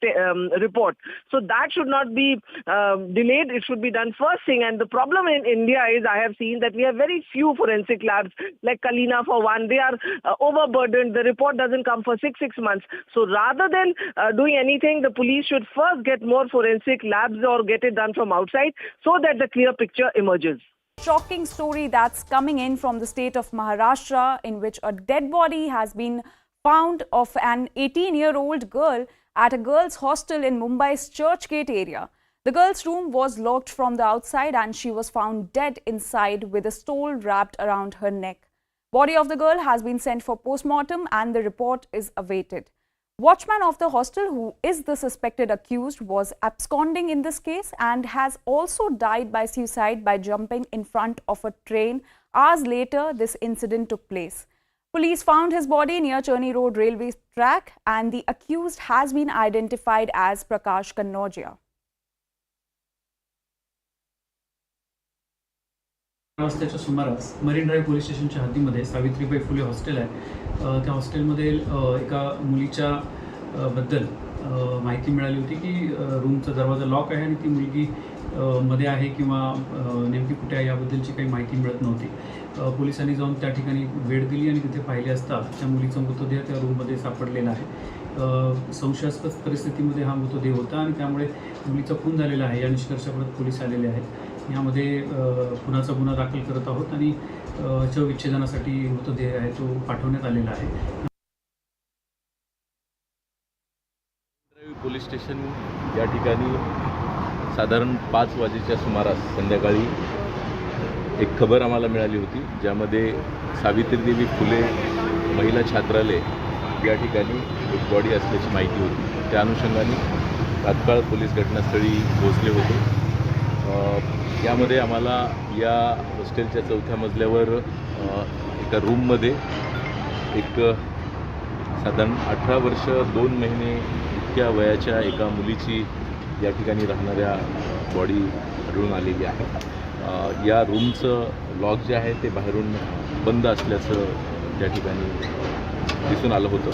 report. So that should not be delayed. It should be done first thing. And the problem in India is, I have seen that we have very few forensic labs, like Kalina for one. They are overburdened. The report doesn't come for six months. So rather than doing anything, the police should first get more forensic labs or get it done from outside, so that the clear picture emerges. Shocking story that's coming in from the state of Maharashtra, in which a dead body has been found of an 18-year-old girl at a girls' hostel in Mumbai's Churchgate area. The girl's room was locked from the outside and she was found dead inside with a stole wrapped around her neck. Body of the girl has been sent for postmortem and the report is awaited. Watchman of the hostel, who is the suspected accused, was absconding in this case and has also died by suicide by jumping in front of a train. Hours later, this incident took place. Police found his body near Cherney Road railway track, and the accused has been identified as Prakash Kanojia. वाजताच्या सुमारास marine drive police स्टेशनच्या हद्दीमध्ये Savitribai Phule hostel आहे. त्या हॉस्टेलमध्ये एका मुलीच्या बद्दल माहिती मिळाली होती की रूमचा दरवाजा लॉक आहे आणि ती मुलगी मध्ये आहे किंवा नेमकी कुठे आहे याबद्दलची काही माहिती मिळत नव्हती. पोलिसांनी जाऊन त्या ठिकाणी वेळ दिली आणि तिथे पाहिले असता त्या मुलीचा मृतदेह त्या रूममध्ये सापडलेला आहे. संशयास्पद परिस्थितीमध्ये हा मृतदेह होता आणि त्यामुळे मुलीचा खून झालेला आहे या निष्कर्षापर्यंत पोलीस आलेले आहेत. यामध्ये खुनाचा गुन्हा दाखल करत आहोत आणि शवविच्छेदनासाठी मृतदेह आहे तो पाठवण्यात आलेला आहे. पोलीस स्टेशन या ठिकाणी साधारण 5 वाजेच्या सुमारास संध्याकाळी एक खबर आम्हाला मिळाली होती, ज्यामध्ये सावित्रीदेवी फुले महिला छात्रालय या ठिकाणी एक बॉडी असल्याची माहिती होती. त्या अनुषंगाने तात्काळ पोलीस घटनास्थळी पोहोचले होते. यामध्ये आम्हाला या हॉस्टेलच्या 4थ्या मजल्यावर एका रूममध्ये एक साधारण 18 वर्ष 2 महिने इतक्या वयाच्या एका मुलीची या ठिकाणी राहणाऱ्या बॉडी आढळून आलेली आहे. या रूमचं लॉक जे आहे ते बाहेरून बंद असल्याचं त्या ठिकाणी दिसून आलं होतं.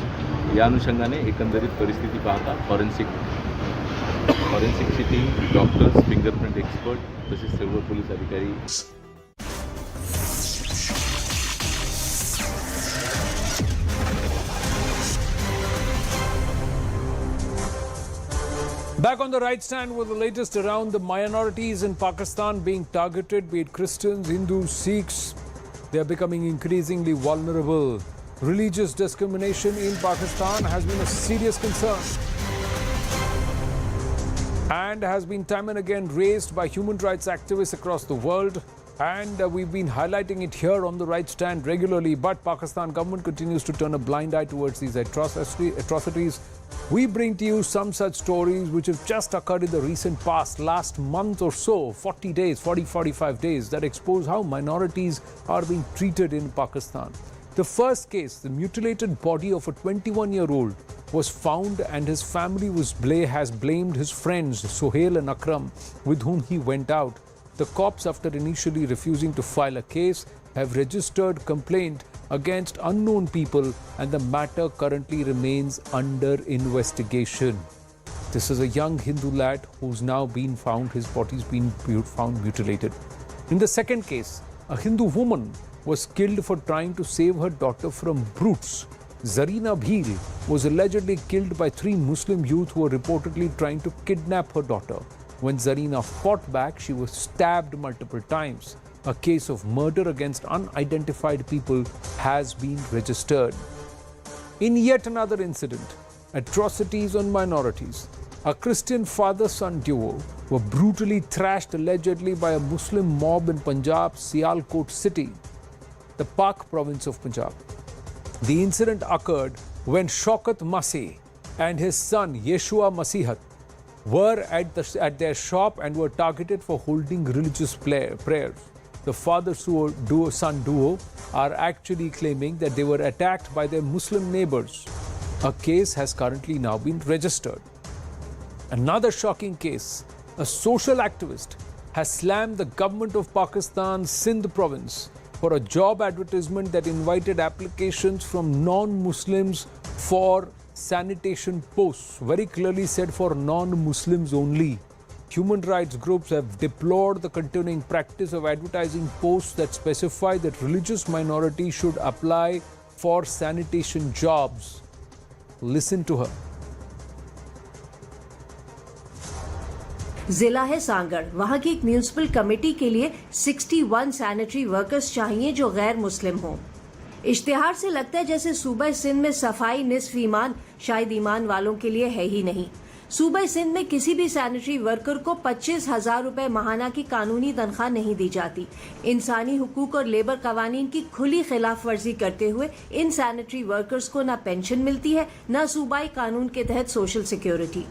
या अनुषंगाने एकंदरीत परिस्थिती पाहता फॉरेन्सिकची टीम, डॉक्टर्स, फिंगरप्रिंट एक्सपर्ट तसेच सर्व पोलीस अधिकारी. Back on the right stand with the latest around the minorities in Pakistan being targeted, be it Christians, Hindus, Sikhs. They are becoming increasingly vulnerable. Religious discrimination in Pakistan has been a serious concern and has been time and again raised by human rights activists across the world. And we've been highlighting it here on the right stand regularly, but Pakistan government continues to turn a blind eye towards these atrocities. We bring to you some such stories which have just occurred in the recent past, last month or so, 45 days, that expose how minorities are being treated in Pakistan. The first case, the mutilated body of a 21-year-old was found, and his family has blamed his friends, Sohail and Akram, with whom he went out. The cops, after initially refusing to file a case, have registered complaint against unknown people, and the matter currently remains under investigation. This is a young Hindu lad who's now been found, his body's been found mutilated. In the second case, a Hindu woman was killed for trying to save her daughter from brutes. Zarina Bhil was allegedly killed by 3 Muslim youth who were reportedly trying to kidnap her daughter. When Zarina fought back, she was stabbed multiple times. A case of murder against unidentified people has been registered. In yet another incident, atrocities on minorities, a Christian father-son duo were brutally thrashed allegedly by a Muslim mob in Punjab's Sialkot city, the Pak province of Punjab. The incident occurred when Shaukat Masih and his son Yeshua Masihat were at their shop and were targeted for holding religious prayers. The father-son duo are actually claiming that they were attacked by their Muslim neighbors. A case has currently now been registered. Another shocking case, a social activist has slammed the government of Pakistan's Sindh province for a job advertisement that invited applications from non-Muslims for sanitation posts, very clearly said for non-Muslims only. Human rights groups have deplored the continuing practice of advertising posts that specify that religious minorities should apply for sanitation jobs. Listen to her. जिला है सांगड़, वहाँ की एक municipal committee के लिए 61 sanitary workers चाहिए जो गैर मुस्लिम हों। इश्तिहार से लगता है जैसे सूबा सिंध में सफाई निस्फ ईमान शायद ईमान वालों के लिए है ही नहीं। सूबा सिंध में किसी भी सैनिटरी वर्कर को 25,000 रुपए माहाना की कानूनी तनख्वाह नहीं दी जाती। इंसानी हुकूक और लेबर कवानीन की खुली खिलाफ वर्जी करते हुए इन सैनिटरी वर्कर्स को न पेंशन मिलती है न सूबाई कानून के तहत सोशल सिक्योरिटी।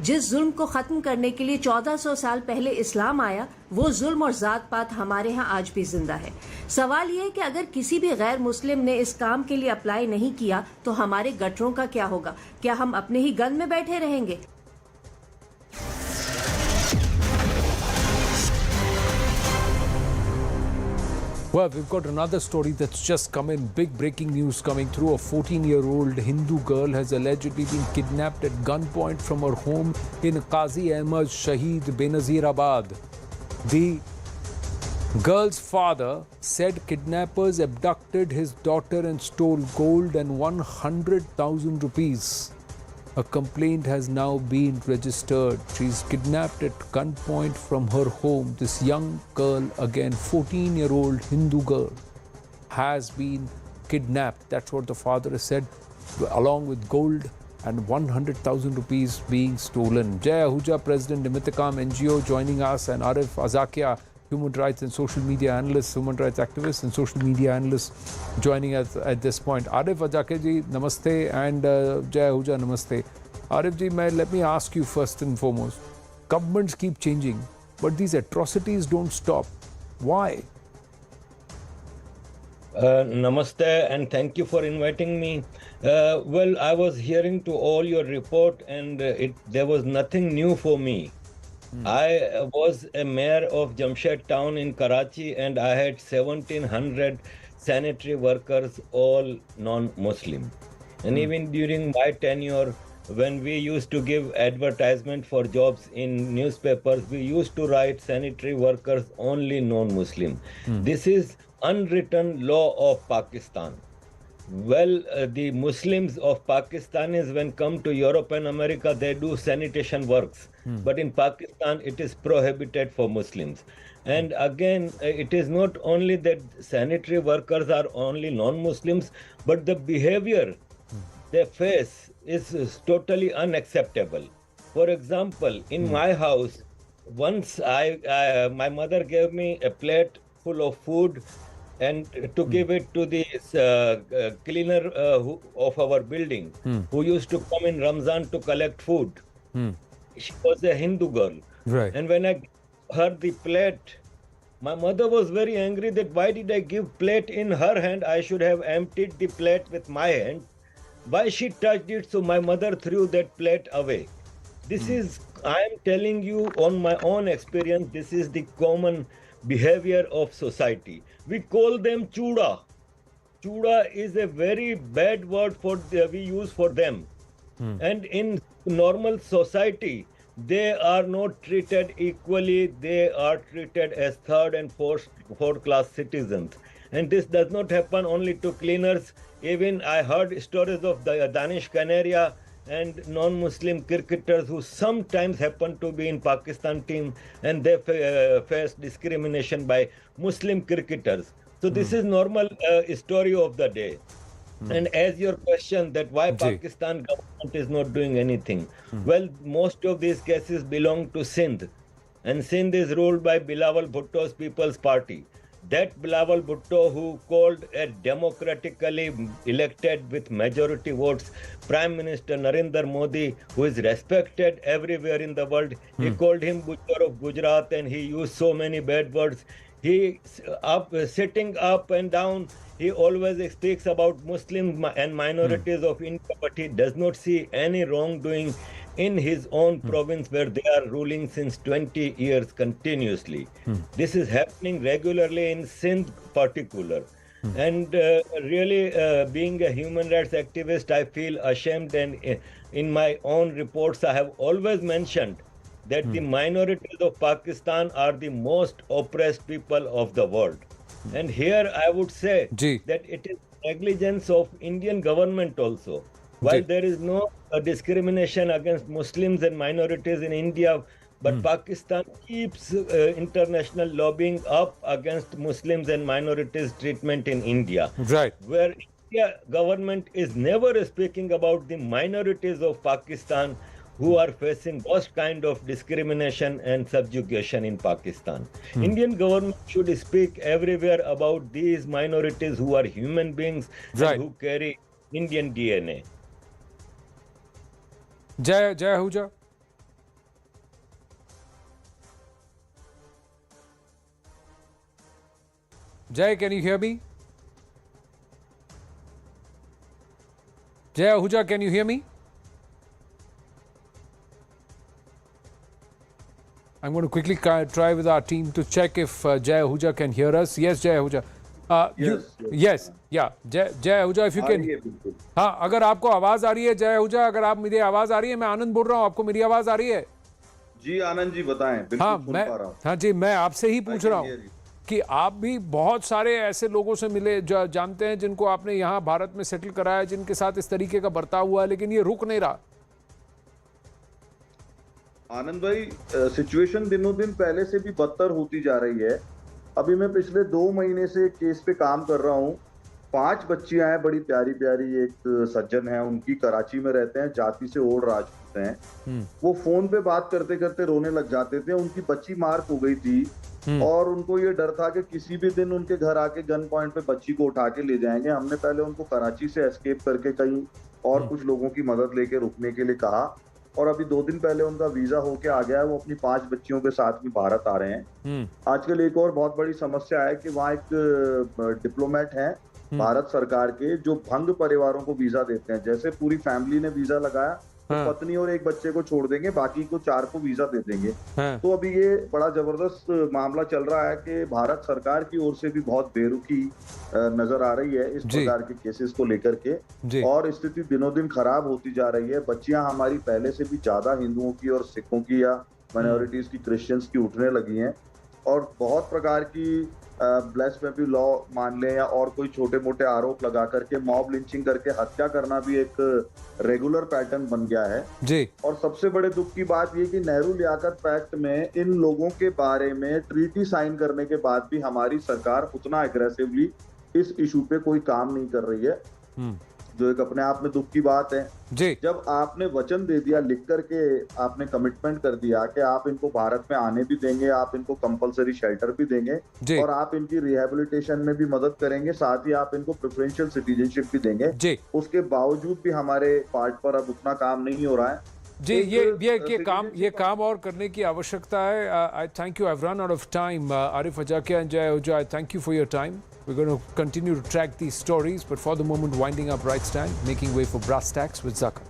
जिस जुल्म को खत्म करने के लिए 1400 साल पहले इस्लाम आया, वो जुल्म और जात पात हमारे यहाँ आज भी जिंदा है। सवाल ये है कि अगर किसी भी गैर मुस्लिम ने इस काम के लिए अप्लाई नहीं किया तो हमारे गटरों का क्या होगा? क्या हम अपने ही गंद में बैठे रहेंगे? Well, we've got another story that's just come in. Big breaking news coming through. A 14-year-old Hindu girl has allegedly been kidnapped at gunpoint from her home in Qazi Ahmad Shaheed Benazirabad. The girl's father said kidnappers abducted his daughter and stole gold and 100,000 rupees. A complaint has now been registered. She's kidnapped at gunpoint from her home. This young girl, again 14-year-old Hindu girl, has been kidnapped. That's what the father has said, along with gold and 100,000 rupees being stolen. Jai Ahuja, President Nimitikam NGO, joining us, and Arif Azakia, human rights and social media analyst, human rights activist and social media analyst, joining us at this point. Arif Azakia ji, namaste, and Jai Ahuja, namaste. Arif ji, let me ask you first and foremost. Governments keep changing, but these atrocities don't stop. Why? Namaste, and thank you for inviting me. Well, I was hearing to all your report, and there was nothing new for me. I was a mayor of Jamshed town in Karachi, and I had 1,700 sanitary workers, all non-Muslim. And even during my tenure, when we used to give advertisement for jobs in newspapers, we used to write sanitary workers only non-Muslim. This is unwritten law of Pakistan. Well, the Muslims of Pakistanis, when come to Europe and America, they do sanitation works. But in Pakistan, it is prohibited for Muslims. And again, it is not only that sanitary workers are only non-Muslims, but the behavior they face is totally unacceptable. For example, in my house, once my mother gave me a plate full of food and to give it to the cleaner of our building, who used to come in Ramzan to collect food. She was a Hindu girl. Right. And when I gave her the plate, my mother was very angry that why did I give plate in her hand? I should have emptied the plate with my hand. Why she touched it? So my mother threw that plate away. This is, I am telling you on my own experience, this is the common behavior of society. We call them chuda. Chuda is a very bad word we use for them. And in normal society, they are not treated equally. They are treated as third and fourth class citizens. And this does not happen only to cleaners. Even I heard stories of the Danish Canaria and non-Muslim cricketers who sometimes happen to be in Pakistan team, and they face discrimination by Muslim cricketers. So this is normal story of the day. And as your question that why Pakistan government is not doing anything. Well, most of these cases belong to Sindh. And Sindh is ruled by Bilawal Bhutto's People's Party. That Bilawal Bhutto, who called a democratically elected with majority votes Prime Minister Narendra Modi, who is respected everywhere in the world, he called him Butcher of Gujarat, and he used so many bad words. He sitting up and down, he always speaks about Muslims and minorities of India, but he does not see any wrongdoing in his own province where they are ruling since 20 years continuously. This is happening regularly in Sindh particular. And really, being a human rights activist, I feel ashamed, and in my own reports, I have always mentioned that the minorities of Pakistan are the most oppressed people of the world. And here I would say that it is negligence of Indian government also. While there is no discrimination against Muslims and minorities in India, but Pakistan keeps international lobbying up against Muslims and minorities treatment in India. Right. Where India government is never speaking about the minorities of Pakistan who are facing worst kind of discrimination and subjugation in Pakistan. Indian government should speak everywhere about these minorities who are human beings and who carry Indian DNA. Jai Ahuja. Jai, can you hear me? Jai Ahuja, can you hear me? I'm going to quickly try with our team to check if Jai Ahuja can hear us. Yes, Jai Ahuja. Yes, yeah. जय Ahuja, if you can. हाँ, अगर आपको आवाज आ रही है जय आहूजा, अगर आप मेरी आवाज आ रही है, मैं आनंद बोल रहा हूँ, आपको मेरी आवाज आ रही है? जी आनंद जी बताएं, बिल्कुल सुन पा रहा हूं। हाँ जी, मैं आपसे ही पूछ रहा हूँ कि आप भी बहुत सारे ऐसे लोगों से मिले जो जानते हैं, जिनको आपने यहाँ भारत में सेटल कराया, जिनके साथ इस तरीके का बर्ताव हुआ है, लेकिन ये रुक नहीं रहा। आनंद भाई, सिचुएशन दिनों दिन पहले से भी बदतर होती जा रही है। अभी मैं पिछले 2 महीने से केस पे काम कर रहा हूँ। 5 बच्चियां हैं, बड़ी प्यारी प्यारी। एक सज्जन है, उनकी कराची में रहते हैं, जाति से ओल्ड राजपूत हैं। वो फोन पे बात करते करते रोने लग जाते थे। उनकी बच्ची मार्क हो गई थी और उनको ये डर था कि किसी भी दिन उनके घर आके गन पॉइंट पे बच्ची को उठा के ले जाएंगे। हमने पहले उनको कराची से एस्केप करके कहीं और कुछ लोगों की मदद लेके रुकने के लिए कहा, और अभी 2 दिन पहले उनका वीजा होके आ गया है। वो अपनी 5 बच्चियों के साथ भी भारत आ रहे हैं। आजकल एक और बहुत बड़ी समस्या है कि वहाँ एक डिप्लोमेट हैं भारत सरकार के, जो भंग परिवारों को वीजा देते हैं। जैसे पूरी फैमिली ने वीजा लगाया तो पत्नी और एक बच्चे को छोड़ देंगे, बाकी को 4 को वीजा दे देंगे। तो अभी ये बड़ा जबरदस्त मामला चल रहा है कि भारत सरकार की ओर से भी बहुत बेरुखी नजर आ रही है इस प्रकार के केसेस को लेकर के, और स्थिति दिनों दिन खराब होती जा रही है। बच्चियां हमारी पहले से भी ज्यादा हिंदुओं की और सिखों की या माइनॉरिटीज की, क्रिश्चियंस की उठने लगी हैं, और बहुत प्रकार की ब्लास्फेमी लॉ मान लें या और कोई छोटे मोटे आरोप लगा करके मॉब लिंचिंग करके हत्या करना भी एक रेगुलर पैटर्न बन गया है जी। और सबसे बड़े दुख की बात ये कि नेहरू लियाकत पैक्ट में इन लोगों के बारे में ट्रीटी साइन करने के बाद भी हमारी सरकार उतना एग्रेसिवली इस इशू पे कोई काम नहीं कर रही है, जो एक अपने आप में दुख की बात है जी। जब आपने वचन दे दिया, लिख करके आपने कमिटमेंट कर दिया कि आप इनको भारत में आने भी देंगे, आप इनको कंपलसरी शेल्टर भी देंगे और आप इनकी रिहेबिलिटेशन में भी मदद करेंगे, साथ ही आप इनको प्रेफरेंशियल सिटीजनशिप भी देंगे जी। उसके बावजूद भी हमारे पार्ट पर अब उतना काम नहीं हो रहा है जी। ये काम और करने की आवश्यकता है। I thank you, I have run out of time. Arif Ajakia and Jay Ahooja, I thank you for your time. We're going to continue to track these stories, but for the moment, winding up Right Stand, making way for Brass Tacks with Zaka.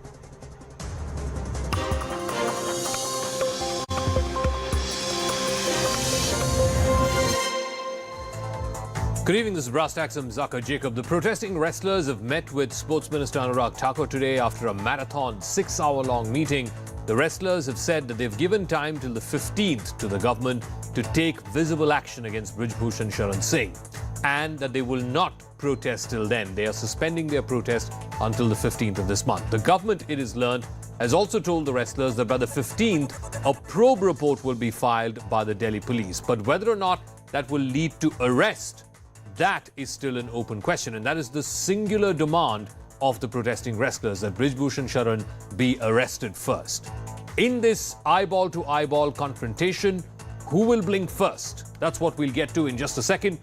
Good evening, this is Brass Tacks. I'm Zaka Jacob. The protesting wrestlers have met with Sports Minister Anurag Thakur today after a marathon 6-hour-long meeting. The wrestlers have said that they've given time till the 15th to the government to take visible action against Brijbhushan Sharan Singh, and that they will not protest till then. They are suspending their protest until the 15th of this month. The government, it is learned, has also told the wrestlers that by the 15th, a probe report will be filed by the Delhi police. But whether or not that will lead to arrest, that is still an open question, and that is the singular demand of the protesting wrestlers, that Brijbhushan Sharan be arrested first. In this eyeball-to-eyeball confrontation, who will blink first? That's what we'll get to in just a second.